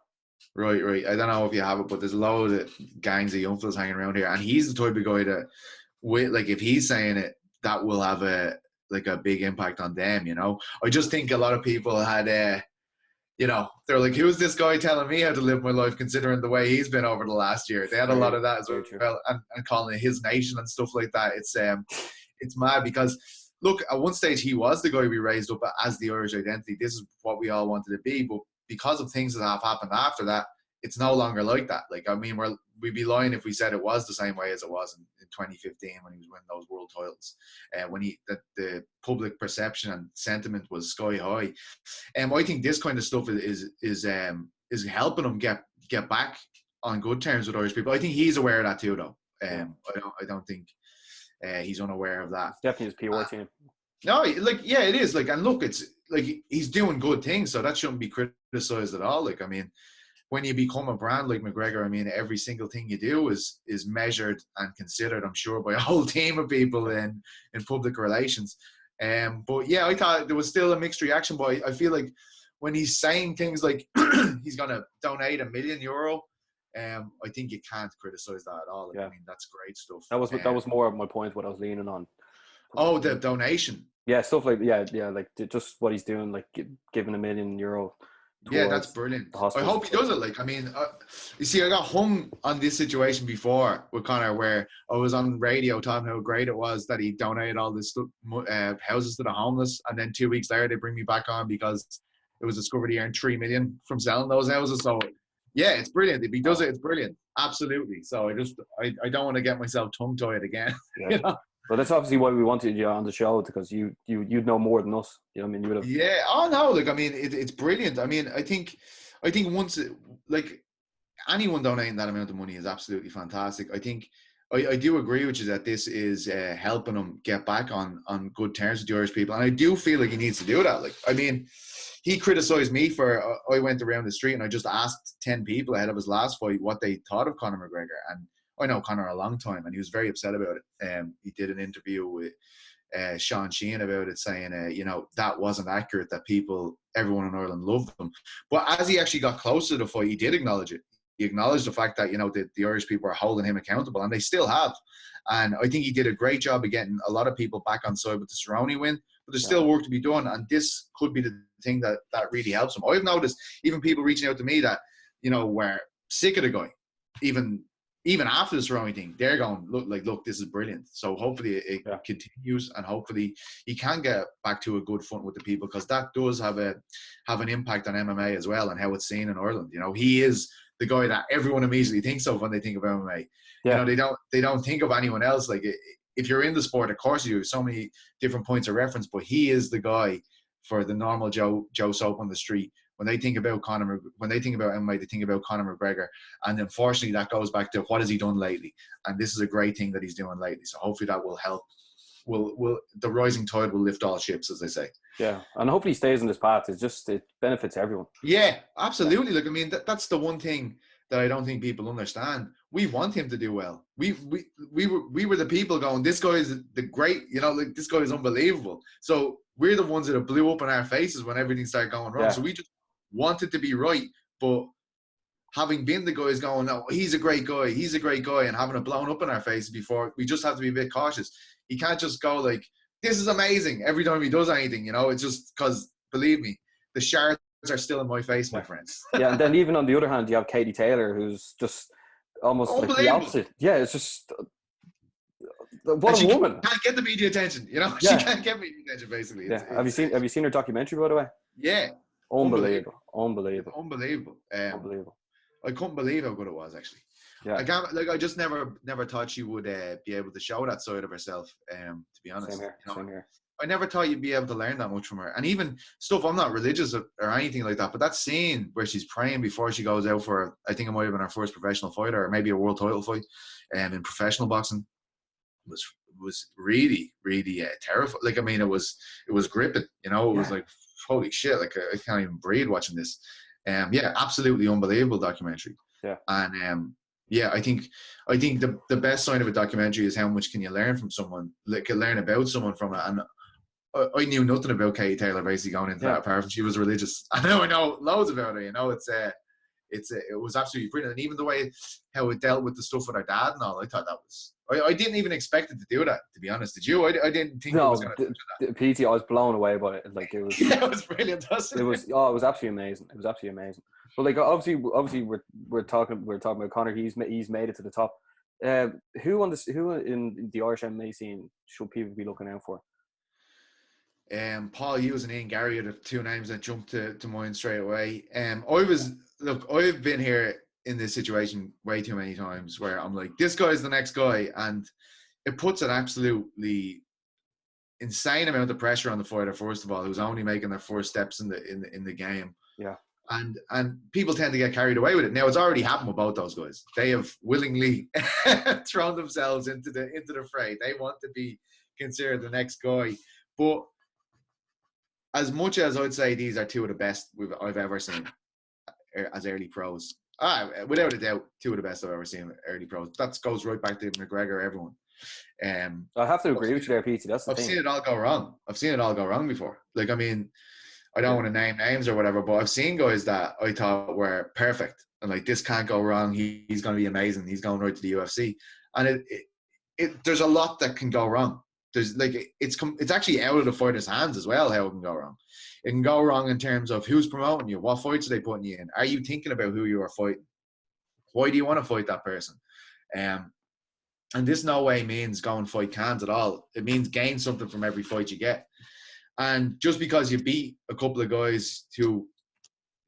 S2: Right. I don't know if you have it, but there's a load of gangs of young fellas hanging around here, and he's the type of guy that, like, if he's saying it, that will have a big impact on them. You know, I just think a lot of people had you know, they're like, who's this guy telling me how to live my life considering the way he's been over the last year? They had a lot of that as well, and calling it his nation and stuff like that. It's mad because, look, at one stage he was the guy we raised up as the Irish identity. This is what we all wanted to be, but because of things that have happened after that, it's no longer like that. Like, I mean, we'd be lying if we said it was the same way as it was in 2015 when he was winning those world titles. When the public perception and sentiment was sky high. I think this kind of stuff is helping him get back on good terms with Irish people. I think he's aware of that too, though. I don't think he's unaware of that.
S1: It's definitely his PR team.
S2: No, like, yeah, it is. Like, and look, it's like he's doing good things, so that shouldn't be criticized at all. Like, I mean, when you become a brand like McGregor, I mean, every single thing you do is measured and considered, I'm sure, by a whole team of people in public relations. But yeah, I thought there was still a mixed reaction. But I feel like when he's saying things like he's going to donate €1 million, I think you can't criticize that at all. Like, I mean, that's great stuff. That
S1: was more of my point. What I was leaning on.
S2: Oh, the donation.
S1: Yeah, stuff like like just what he's doing, like giving €1 million.
S2: Yeah, that's brilliant. I hope he does it. Like, I mean, you see, I got hung on this situation before with Conor, where I was on radio talking how great it was that he donated all this stuff, houses to the homeless, and then 2 weeks later they bring me back on because it was discovered he earned $3 million from selling those houses. So yeah, it's brilliant. If he does it, it's brilliant. Absolutely. So I don't want to get myself tongue tied again.
S1: Yeah.
S2: You know?
S1: Well, that's obviously why we wanted you on the show, because you'd know more than us. You know what I mean? You would have.
S2: Yeah. Oh no. Like, I mean, it's brilliant. I mean, I think once like anyone donating that amount of money is absolutely fantastic. I think I do agree with you that this is helping him get back on good terms with the Irish people, and I do feel like he needs to do that. Like, I mean, he criticised me for I went around the street and I just asked 10 people ahead of his last fight what they thought of Conor McGregor, and I know Conor a long time, and he was very upset about it. He did an interview with Sean Sheehan about it, saying, you know, that wasn't accurate, that everyone in Ireland loved them. But as he actually got closer to the fight, he did acknowledge it. He acknowledged the fact that, you know, the Irish people are holding him accountable, and they still have. And I think he did a great job of getting a lot of people back on side with the Cerrone win, but there's still work to be done, and this could be the thing that really helps him. I've noticed even people reaching out to me that, you know, were sick of the guy, even even after the Cerrone thing, they're going, look, this is brilliant. So hopefully it continues, and hopefully he can get back to a good front with the people, because that does have an impact on MMA as well and how it's seen in Ireland. You know, he is the guy that everyone immediately thinks of when they think of MMA.
S1: Yeah.
S2: You know, they don't think of anyone else. Like, if you're in the sport, of course you do, so many different points of reference, but he is the guy for the normal Joe Soap on the street. When they think about MMA, they think about Conor McGregor. And unfortunately, that goes back to what has he done lately? And this is a great thing that he's doing lately. So hopefully that will help. The rising tide will lift all ships, as they say.
S1: Yeah, and hopefully he stays on this path. It benefits everyone.
S2: Yeah, absolutely. Like, I mean, that's the one thing that I don't think people understand. We want him to do well. We were the people going, this guy is the great, you know, like, this guy is unbelievable. So we're the ones that blew up in our faces when everything started going wrong. Yeah. So we just wanted to be right, but having been the guys going, no, he's a great guy, and having it blown up in our faces before, we just have to be a bit cautious. He can't just go like, this is amazing every time he does anything, you know. It's just because, believe me, the shards are still in my face, my friends.
S1: Yeah, and then even on the other hand, you have Katie Taylor, who's just almost like the opposite. Yeah, it's just what a woman.
S2: Can't get the media attention, you know.
S1: Yeah.
S2: She can't get media attention, basically.
S1: Have you seen her documentary, by the way?
S2: Yeah.
S1: Unbelievable.
S2: I couldn't believe how good it was, actually.
S1: Yeah.
S2: I just never thought she would be able to show that side of herself. To be honest,
S1: Same here.
S2: I never thought you'd be able to learn that much from her. And even stuff, I'm not religious or anything like that, but that scene where she's praying before she goes out for, I think it might have been her first professional fight, or maybe a world title fight, in professional boxing, was really, really terrifying. Like, I mean, it was gripping, you know. It was like, holy shit, like, I can't even breathe watching this. Absolutely unbelievable documentary.
S1: Yeah.
S2: And I think the best sign of a documentary is how much can you learn from someone, like, learn about someone from it. And I knew nothing about Katie Taylor basically going into that, apart from she was religious. I know loads about her, you know. It was absolutely brilliant. And even the way how it dealt with the stuff with her dad and all, I thought that was, I didn't even expect it to do that, to be honest. Did you? I didn't think it was going to do that.
S1: PT, I was blown away by it. Like, it was
S2: it was brilliant, wasn't it?
S1: It was absolutely amazing. It was absolutely amazing. But like, obviously we're talking about Conor. He's made it to the top. Who in the Irish MMA scene should people be looking out for?
S2: Paul Hughes and Ian Gary are the two names that jumped to mind straight away. I've been here in this situation way too many times where I'm like, this guy's the next guy, and it puts an absolutely insane amount of pressure on the fighter, first of all, who's only making their first steps in the game.
S1: Yeah.
S2: And people tend to get carried away with it. Now, it's already happened with both those guys. They have willingly thrown themselves into the fray. They want to be considered the next guy. But as much as I'd say these are two of the best I've ever seen as early pros, without a doubt, two of the best I've ever seen early pros. That goes right back to McGregor, everyone.
S1: I have to agree with you there, Pete. That's the thing.
S2: I've seen it all go wrong. I've seen it all go wrong before. Like, I mean, I don't want to name names or whatever, but I've seen guys that I thought were perfect. And like, this can't go wrong. He's going to be amazing. He's going right to the UFC. And there's a lot that can go wrong. There's like, it's actually out of the fighter's hands as well, how it can go wrong. It can go wrong in terms of who's promoting you. What fights are they putting you in? Are you thinking about who you are fighting? Why do you want to fight that person? And this no way means go and fight cans at all. It means gain something from every fight you get. And just because you beat a couple of guys who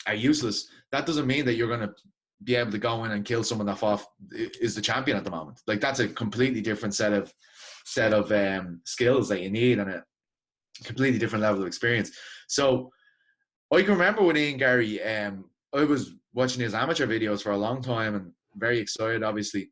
S2: are useless, that doesn't mean that you're going to be able to go in and kill someone that is the champion at the moment. Like, that's a completely different set of skills that you need, and a completely different level of experience. So I can remember with Ian Gary, I was watching his amateur videos for a long time and very excited, obviously.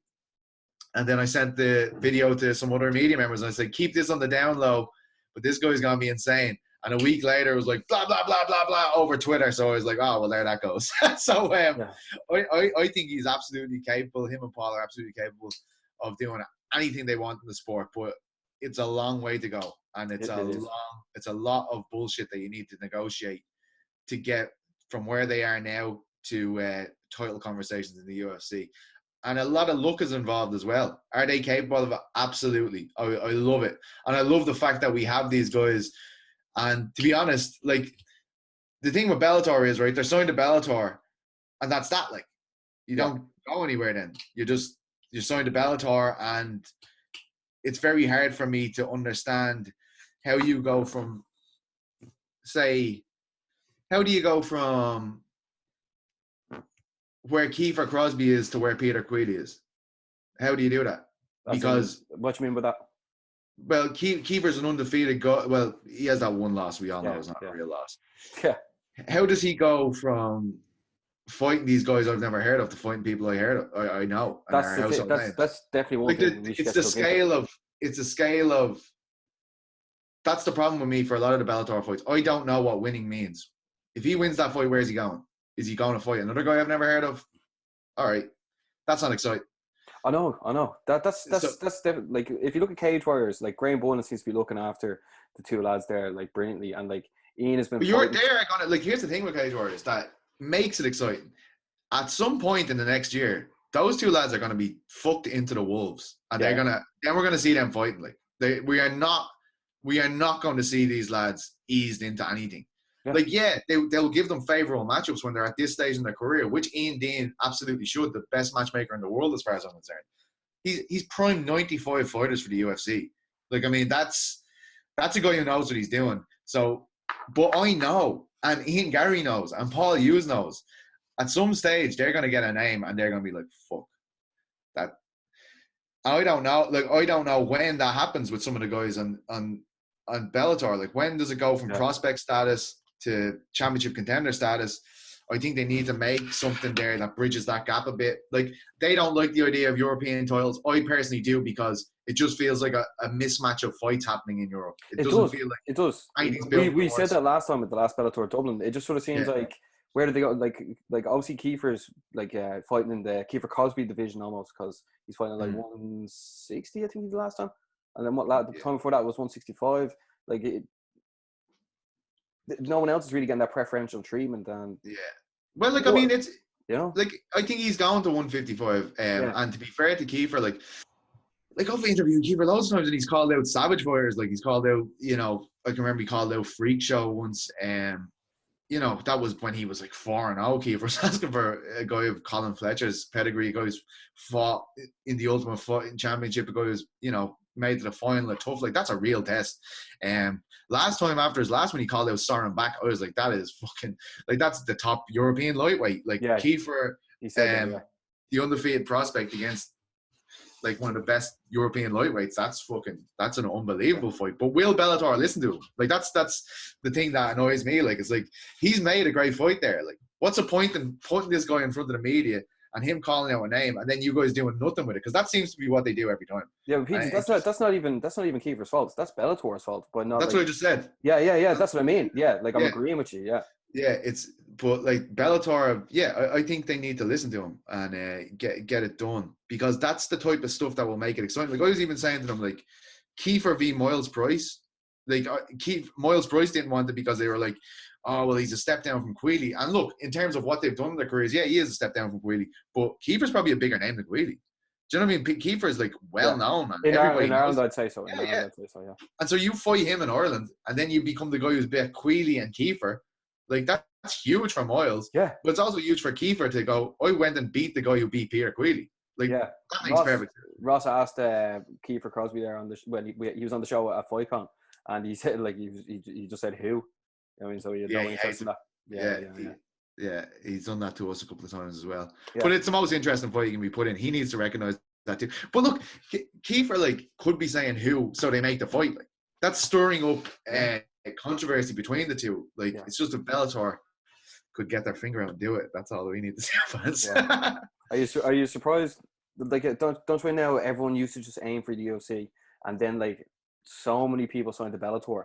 S2: And then I sent the video to some other media members and I said, keep this on the down low, but this guy's going to be insane. And a week later, it was like, blah, blah, blah, blah, blah, over Twitter. So I was like, oh, well, there that goes. So I think he's absolutely capable. Him and Paul are absolutely capable of doing anything they want in the sport. But it's a long way to go. And it's a lot of bullshit that you need to negotiate to get from where they are now to title conversations in the UFC. And a lot of luck is involved as well. Are they capable of it? Absolutely. I love it. And I love the fact that we have these guys. And to be honest, like, the thing with Bellator is, right, they're signed to Bellator, and that's that. Like, you don't go anywhere then. You just you're signed to Bellator, and it's very hard for me to understand how you go from, say, how do you go from where Kiefer Crosby is to where Peter Queally is? How do you do that? Because
S1: what do you mean by that?
S2: Well, Kiefer's an undefeated guy. Well, he has that one loss. We all know it's not a real loss.
S1: Yeah.
S2: How does he go from fighting these guys I've never heard of to fighting people I know?
S1: That's definitely one thing.
S2: It's the scale of. That's the problem with me for a lot of the Bellator fights. I don't know what winning means. If he wins that fight, where's he going? Is he going to fight another guy I've never heard of? All right, that's not exciting.
S1: I know. That's definitely, like, if you look at Cage Warriors, like Graham Bowen seems to be looking after the two lads there like brilliantly, and like Ian has been.
S2: But you're there, like, here's the thing with Cage Warriors that makes it exciting. At some point in the next year, those two lads are going to be fucked into the wolves, and then we're going to see them fighting. Like, we are not going to see these lads eased into anything. Yeah. Like, they'll give them favorable matchups when they're at this stage in their career, which Ian Dean absolutely should, the best matchmaker in the world as far as I'm concerned. He's prime 95 fighters for the UFC. Like, I mean, that's a guy who knows what he's doing. So, but I know, and Ian Gary knows, and Paul Hughes knows, at some stage they're going to get a name and they're going to be like, fuck that. I don't know. Like, I don't know when that happens with some of the guys on Bellator. Like, when does it go from prospect status to championship contender status? I think they need to make something there that bridges that gap a bit. Like, they don't like the idea of European titles. I personally do, because it just feels like a mismatch of fights happening in Europe. It doesn't feel like
S1: it does. We said that last time at the last Bellator Dublin. It just sort of seems like, where did they go? Like obviously Kiefer's like fighting in the Kiefer Crosby division almost, because he's fighting at like 160, I think, he did last time. And then the time before that was 165. Like, no one else is really getting that preferential treatment. And
S2: well, like, I mean, it's, you know, like, I think he's gone to 155. And to be fair to Kiefer, like I've interviewed Kiefer loads of times, and he's called out savage fighters. Like, he's called out, you know, I can remember he called out Freak Show once. You know, that was when he was like 4-0. Kiefer was asking for a guy of Colin Fletcher's pedigree, a guy who's fought in the Ultimate Fighting Championship, a guy who's, you know, made to the final at tough. Like, that's a real test. Last time after his last one, he called out Soren back. I was like, that is fucking, like, that's the top European lightweight. Like, Kiefer, he said the undefeated prospect against like one of the best European lightweights. That's an unbelievable fight. But will Bellator listen to him? Like, that's the thing that annoys me. Like, it's like, he's made a great fight there. Like, what's the point in putting this guy in front of the media and him calling out a name, and then you guys doing nothing with it? Because that seems to be what they do every time.
S1: Yeah, but Pete, that's not even Kiefer's fault. That's Bellator's fault. But not.
S2: That's what I just said.
S1: Yeah. That's what I mean. Yeah, like, I'm agreeing with you. Yeah.
S2: Yeah, but like Bellator, I think they need to listen to him and get it done, because that's the type of stuff that will make it exciting. Like, I was even saying to them, like, Kiefer v Miles Price. Like, Miles Price didn't want it because they were like, oh, well, he's a step down from Queally. And look, in terms of what they've done in their careers, he is a step down from Queally, but Kiefer's probably a bigger name than Queally. Do you know what I mean? Kiefer is like well known, man.
S1: In Ireland, I'd say so.
S2: And so you fight him in Ireland, and then you become the guy who's beat Queally and Kiefer. Like, that's huge for Miles. Yeah. But it's also huge for Kiefer to go, I went and beat the guy who beat Peter Queally. Like, that makes perfect sense.
S1: Ross asked Kiefer Crosby there when he was on the show at FightCon, and he said, like, he just said who. I mean, so he had no interest in that.
S2: Yeah, he's done that to us a couple of times as well. Yeah. But it's the most interesting fight he can be put in. He needs to recognise that too. But look, Kiefer, like, could be saying who so they make the fight. Like, that's stirring up controversy between the two. Like, it's just a Bellator could get their finger out and do it. That's all we need to see, fans.
S1: Are you surprised? Like, don't right now everyone used to just aim for the UFC, and then, like, so many people signed to Bellator,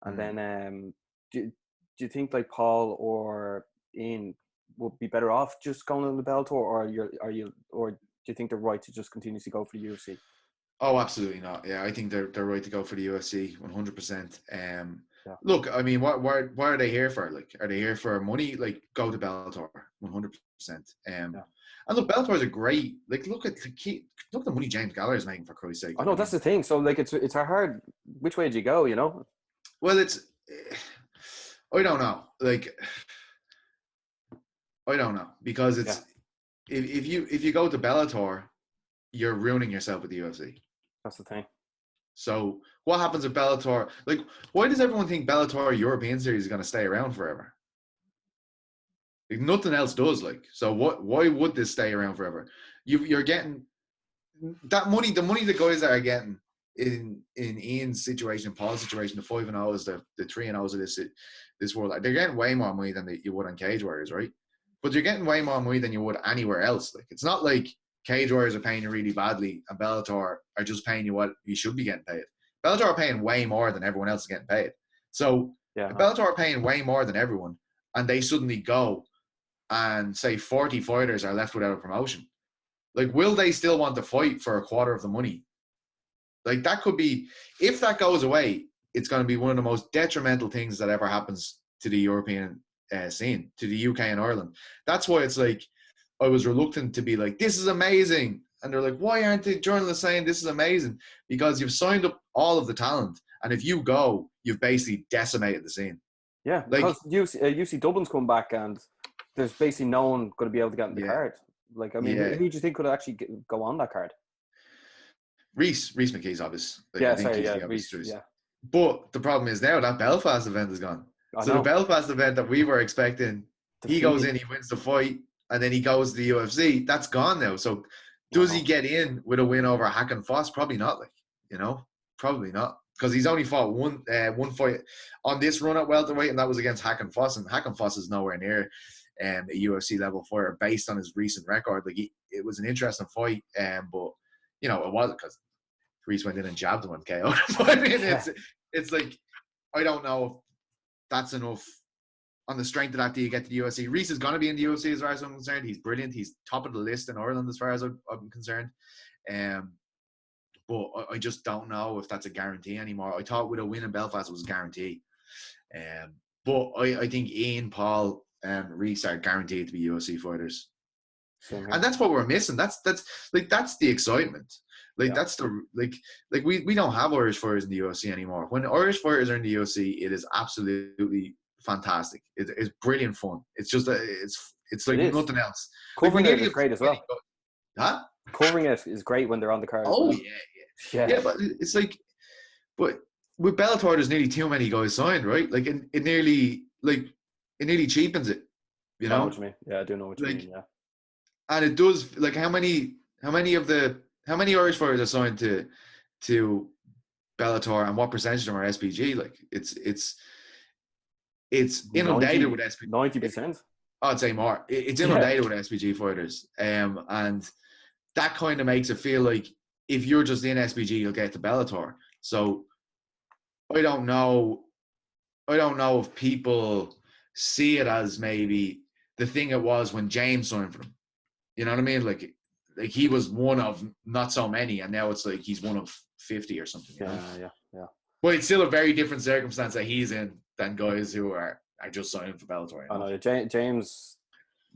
S1: and then do you think, like, Paul or Ian would be better off just going on the Bellator, or do you think they're right to just continuously go for the UFC?
S2: Oh, absolutely not. Yeah, I think they're right to go for the UFC 100%. Look, I mean, what are they here for? Like, are they here for money? Like, go to Bellator 100%. And look, Bellator is a great, like, look at the money James Gallagher is making, for Christ's sake.
S1: I know, that's the thing. So, like, it's hard. Which way do you go? You know?
S2: Well, I don't know. Like, I don't know, because it's if you go to Bellator, you're ruining yourself with the UFC.
S1: That's the thing.
S2: So what happens with Bellator? Like, why does everyone think Bellator European Series is going to stay around forever? Like, nothing else does. Like, so why would this stay around forever? You're getting that money. The money the guys are getting in Ian's situation, Paul's situation, the 5-0s, the 3-0s of this world, they're getting way more money than you would on Cage Warriors, right? But you're getting way more money than you would anywhere else. Like, it's not like Cage Warriors are paying you really badly and Bellator are just paying you what you should be getting paid. Bellator are paying way more than everyone else is getting paid. So if Bellator are paying way more than everyone and they suddenly go and say 40 fighters are left without a promotion, like, will they still want to fight for a quarter of the money? Like, that could be, if that goes away, it's going to be one of the most detrimental things that ever happens to the European scene, to the UK and Ireland. That's why it's like, I was reluctant to be like, this is amazing. And they're like, why aren't the journalists saying this is amazing? Because you've signed up all of the talent. And if you go, you've basically decimated the scene.
S1: Yeah, because UFC Dublin's come back and there's basically no one going to be able to get in the card. Like, I mean, who do you think could actually go on that card?
S2: Reese McKee's obvious.
S1: Reese,
S2: But the problem is now that Belfast event is gone. The Belfast event that we were expecting, he goes in, he wins the fight, and then he goes to the UFC. That's gone now. So does he get in with a win over Hakan Foss? Probably not. Probably not, because he's only fought one fight on this run at welterweight, and that was against Hakan Foss. And Hakan Foss is nowhere near a UFC level fighter based on his recent record. Like, it was an interesting fight, but it wasn't, because Reese went in and jabbed him and KO'd him. But I mean, it's like, I don't know if that's enough. On the strength of that, do you get to the UFC? Reese is going to be in the UFC as far as I'm concerned. He's brilliant. He's top of the list in Ireland as far as I'm concerned. But I just don't know if that's a guarantee anymore. I thought with a win in Belfast it was a guarantee. But I think Ian, Paul, and Reese are guaranteed to be UFC fighters. And that's what we're missing. That's the excitement. That's the we don't have Irish fighters in the UFC anymore. When Irish fighters are in the UFC, it is absolutely fantastic. It's brilliant fun. It's just it's like nothing else.
S1: Covering it is great as well.
S2: Huh?
S1: Covering it is great when they're on the card.
S2: Oh yeah. But it's like, but with Bellator, there's nearly too many guys signed, right? Like, it nearly cheapens it.
S1: I know what you mean. Yeah, I do know what you mean. Yeah.
S2: And it does. Like, how many Irish fighters are signed to Bellator, and what percentage of them are SPG? Like, it's inundated with SPG.
S1: 90%.
S2: I'd say more. It's inundated with SPG fighters, and that kind of makes it feel like if you're just in SPG, you'll get to Bellator. So I don't know if people see it as maybe the thing it was when James signed for them. You know what I mean? Like he was one of not so many, and now it's like he's one of 50 or something.
S1: Yeah.
S2: But it's still a very different circumstance that he's in than guys who are just signing for Bellator.
S1: I know James.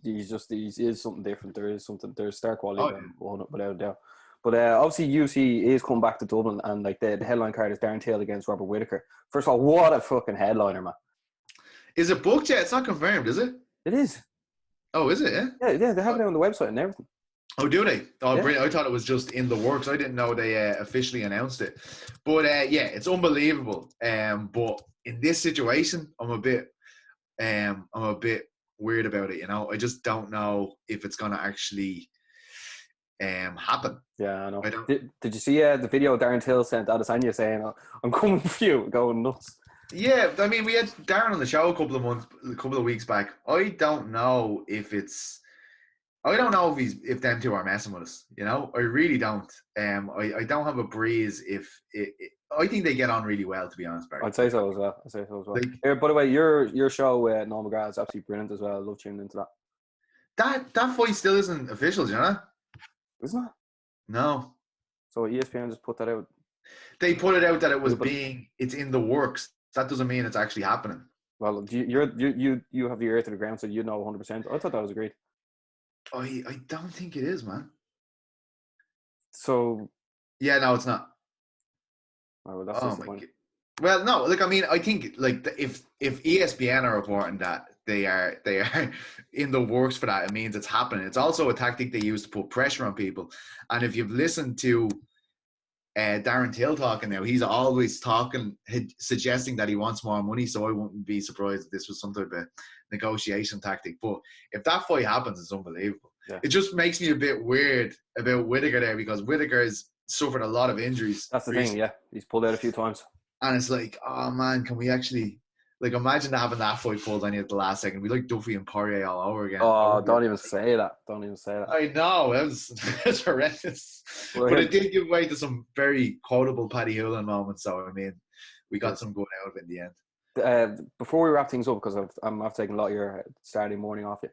S1: He is something different. There's star quality without a doubt. But obviously UFC is coming back to Dublin, and like the headline card is Darren Till against Robert Whittaker. First of all, what a fucking headliner, man!
S2: Is it booked yet? It's not confirmed, is it?
S1: It is.
S2: Oh, is it? Yeah.
S1: Yeah, they have it on the website and everything.
S2: Oh, do they? Oh, yeah. Brilliant. I thought it was just in the works. I didn't know they officially announced it. But it's unbelievable. But in this situation, I'm a bit weird about it. I just don't know if it's gonna actually happen.
S1: Yeah, I know. Did you see the video Darren Till sent Adesanya saying, "I'm coming for you," going nuts?
S2: Yeah, I mean, we had Darren on the show a couple of weeks back. I don't know if them two are messing with us. I really don't. I don't have a breeze I think they get on really well, to be honest, Barry.
S1: I'd say so as well. By the way, your show, Noel McGrath, is absolutely brilliant as well. I love tuning into that.
S2: That fight still isn't official, do you know?
S1: Isn't it?
S2: No.
S1: So ESPN just put that out.
S2: They put it out that it's in the works. That doesn't mean it's actually happening.
S1: Well, you have the ear to the ground, so you know 100%. I thought that was agreed.
S2: I don't think it is, man.
S1: So.
S2: Yeah, no, it's not.
S1: Oh, well, that's disappointing.
S2: Well, no, I think if ESPN are reporting that, they are in the works for that. It means it's happening. It's also a tactic they use to put pressure on people. And if you've listened to Darren Till talking now, he's always suggesting that he wants more money. So I wouldn't be surprised if this was some type of negotiation tactic. But if that fight happens, it's unbelievable. Yeah. It just makes me a bit weird about Whittaker there, because Whittaker has suffered a lot of injuries.
S1: That's the thing, yeah. He's pulled out a few times.
S2: And it's like, oh man, can we actually, like, imagine having that fight pulled on you at the last second. We like Duffy and Poirier all over again.
S1: Oh, don't even say that. Don't even say that.
S2: I know, it was horrendous. But it did give way to some very quotable Paddy Hoolan moments. So, I mean, we got some good out of it in the end.
S1: Before we wrap things up, because I've taken a lot of your Saturday morning off you,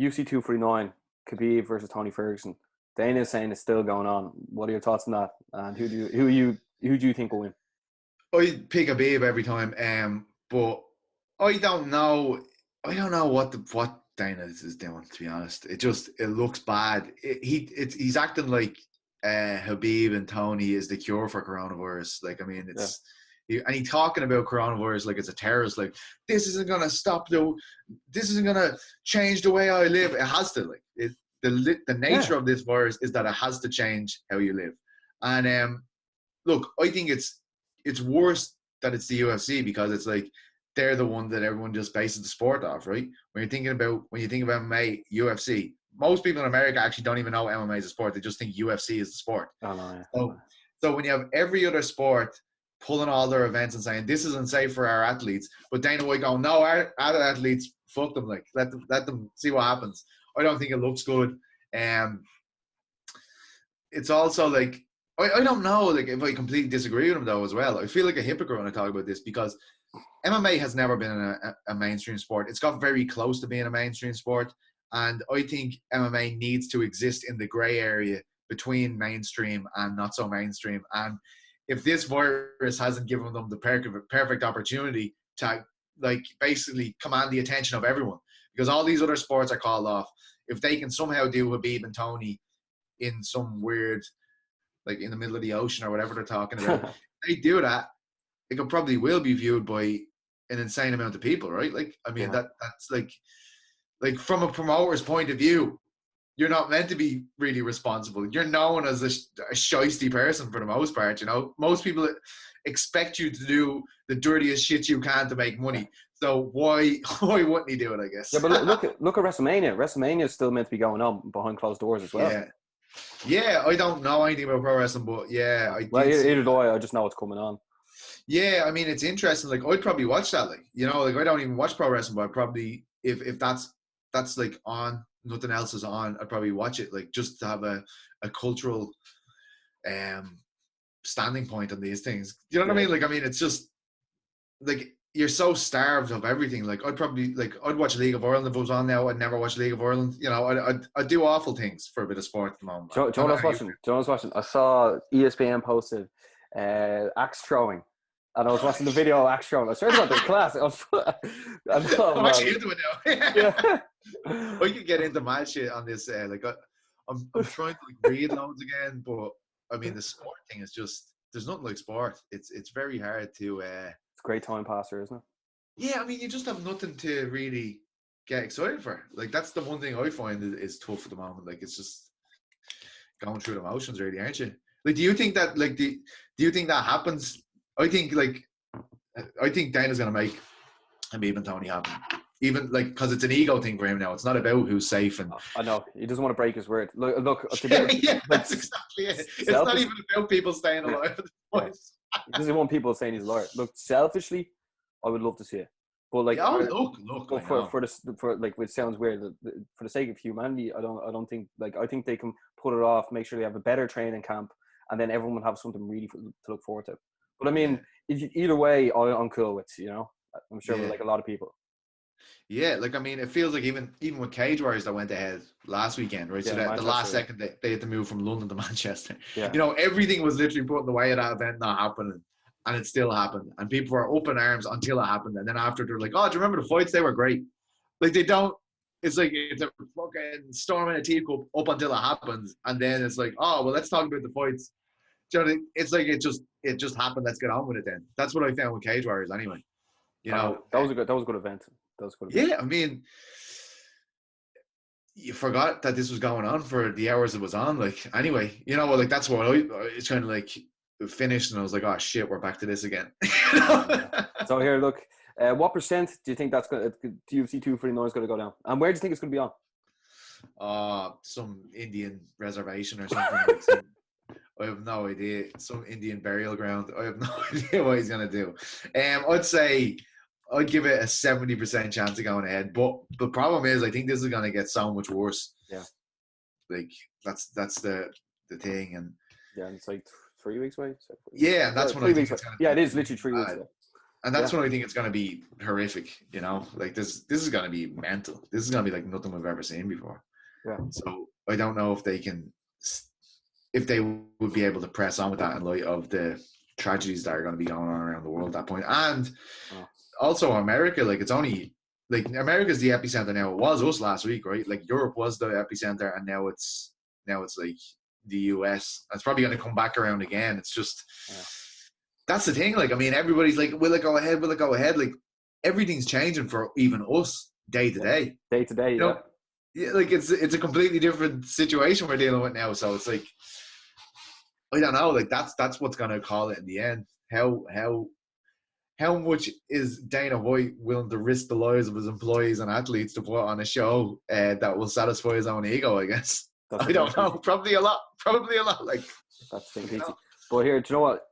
S1: UFC 249, Khabib versus Tony Ferguson. Dana is saying it's still going on. What are your thoughts on that? And who do you think will win?
S2: I pick Khabib every time, but I don't know what Dana is doing. To be honest, it looks bad. He's acting like Khabib and Tony is the cure for coronavirus. Like, I mean, and he's talking about coronavirus like it's a terrorist. Like, this isn't gonna this isn't gonna change the way I live. It has to. Like, the nature of this virus is that it has to change how you live. And look, I think it's worse that it's the UFC, because it's like they're the one that everyone just bases the sport off, right? When you think of MMA, UFC, most people in America actually don't even know MMA is a sport. They just think UFC is the sport.
S1: Oh, no, yeah.
S2: So when you have every other sport pulling all their events and saying this isn't safe for our athletes, but Dana White going, no, our athletes, fuck them, like let them see what happens. I don't think it looks good. It's also like, I don't know, like, if I completely disagree with him though as well. I feel like a hypocrite when I talk about this, because MMA has never been a mainstream sport. It's got very close to being a mainstream sport, and I think MMA needs to exist in the grey area between mainstream and not so mainstream. And if this virus hasn't given them the perfect opportunity to, like, basically command the attention of everyone, because all these other sports are called off, if they can somehow do Khabib and Tony in some weird, like in the middle of the ocean or whatever they're talking about, if they do that, it probably will be viewed by an insane amount of people, right? Like, I mean, that's like from a promoter's point of view, you're not meant to be really responsible. You're known as a shiesty person for the most part, you know. Most people expect you to do the dirtiest shit you can to make money. So why wouldn't he do it, I guess?
S1: Yeah, but look at WrestleMania. WrestleMania is still meant to be going on behind closed doors as well.
S2: Yeah, I don't know anything about pro wrestling, but yeah.
S1: Either do I just know it's coming on.
S2: Yeah, I mean, it's interesting. Like, I'd probably watch that. Like, you know, like, I don't even watch pro wrestling, but I'd probably, if that's like on, nothing else is on, I'd probably watch it, like, just to have a cultural standing point on these things. You know what I mean? Like, I mean, it's just like, you're so starved of everything. Like, I'd watch League of Ireland if it was on now. I'd never watch League of Ireland. You know, I'd do awful things for a bit of sport at the moment.
S1: John was watching. I saw ESPN posted axe throwing. And I was watching the video of axe throwing. I was trying to go to the class. I'm
S2: actually into it now. Yeah. I could get into my shit on this. I'm trying to, like, read loads again, but I mean, the sport thing is just, there's nothing like sport. It's very hard to.
S1: It's a great time passer, isn't it?
S2: Yeah, I mean, you just have nothing to really get excited for. Like, that's the one thing I find is tough at the moment. Like, it's just going through the motions, really, aren't you? Like, do you think that, like, do you think that happens? I think Dana's gonna make Khabib and Tony happen. Even, like, because it's an ego thing for him now. It's not about who's safe. And
S1: I know he doesn't want to break his word. Look.
S2: Yeah, that's exactly it. It's not even about people staying alive at this point.
S1: He doesn't want people saying he's a lawyer. Look, selfishly, I would love to see it, but like,
S2: look.
S1: But for like, it sounds weird. For the sake of humanity, I don't think, like, I think they can put it off, make sure they have a better training camp, and then everyone will have something really to look forward to. But I mean, either way, I'm cool with, you know. I'm sure with, like, a lot of people.
S2: Yeah, like, I mean, it feels like even with Cage Warriors that went ahead last weekend, right? Yeah, so that the last second they had to move from London to Manchester. Yeah. You know, everything was literally put in the way of that event not happening, and it still happened. And people were up in arms until it happened. And then after, they're like, oh, do you remember the fights? They were great. Like, they don't, it's like it's a fucking storm in a teacup up until it happens. And then it's like, oh, well, let's talk about the fights. Do you know, it's like it just happened. Let's get on with it then. That's what I found with Cage Warriors anyway. You know,
S1: that was a good event. Those could have been.
S2: Yeah, I mean, you forgot that this was going on for the hours it was on. Like, anyway, you know, like that's what it's kind of like finished, and I was like, oh shit, we're back to this again.
S1: So here, look, what percent do you think that's going to UFC 249 is going to go down, and where do you think it's going to be on?
S2: Some Indian reservation or something. Like some, I have no idea. Some Indian burial ground. I have no idea what he's gonna do. I'd say I'd give it a 70% chance of going ahead. But the problem is, I think this is gonna get so much worse.
S1: Yeah.
S2: Like that's the thing, and
S1: yeah, it's like 3 weeks away. So
S2: yeah, and that's when I think it's gonna.
S1: Yeah, it is literally 3 weeks away.
S2: And that's when I think it's gonna be horrific. You know, like this is gonna be mental. This is gonna be like nothing we've ever seen before.
S1: Yeah.
S2: So I don't know if they can. If they would be able to press on with that in light of the tragedies that are going to be going on around the world at that point. And also America, like it's only, like America's the epicenter now. It was us last week, right? Like Europe was the epicenter, and now it's like the US. It's probably going to come back around again. It's just, that's the thing. Like, I mean, everybody's like, will it go ahead? Will it go ahead? Like everything's changing for even us day to day.
S1: Day to day,
S2: you know? Yeah, like it's a completely different situation we're dealing with now. So it's like, I don't know. Like that's what's gonna call it in the end. How much is Dana White willing to risk the lives of his employees and athletes to put on a show that will satisfy his own ego? I guess I don't know. Probably a lot. Like
S1: that's the thing. But here, do you know what?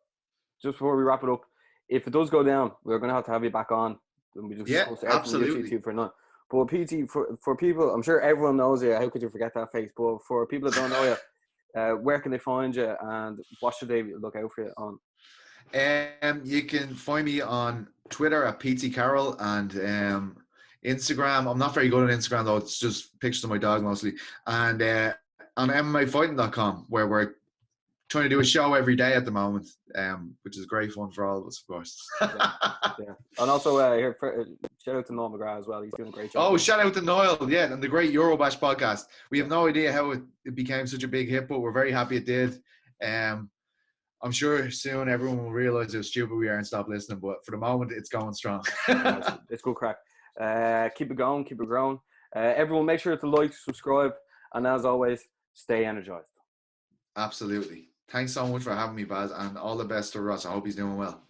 S1: Just before we wrap it up, if it does go down, we're gonna have you back on. And we just
S2: absolutely.
S1: For none. But PT, for people, I'm sure everyone knows you. How could you forget that face? But for people that don't know you, where can they find you, and what should they look out for you on?
S2: You can find me on Twitter at Petesy Carroll, and Instagram. I'm not very good at Instagram though. It's just pictures of my dog mostly. And on MMAfighting.com, where we're trying to do a show every day at the moment, which is great fun for all of us, of course.
S1: yeah. And also here, shout out to Noel McGrath as well. He's doing a great job.
S2: Oh, shout out to Noel, yeah, and the great Eurobash podcast. We have no idea how it became such a big hit, but we're very happy it did. I'm sure soon everyone will realise how stupid we are and stop listening, but for the moment, it's going strong.
S1: It's good crack. Keep it going, keep it growing. Everyone, make sure to like, subscribe, and as always, stay energized.
S2: Absolutely. Thanks so much for having me, Baz, and all the best to Russ. I hope he's doing well.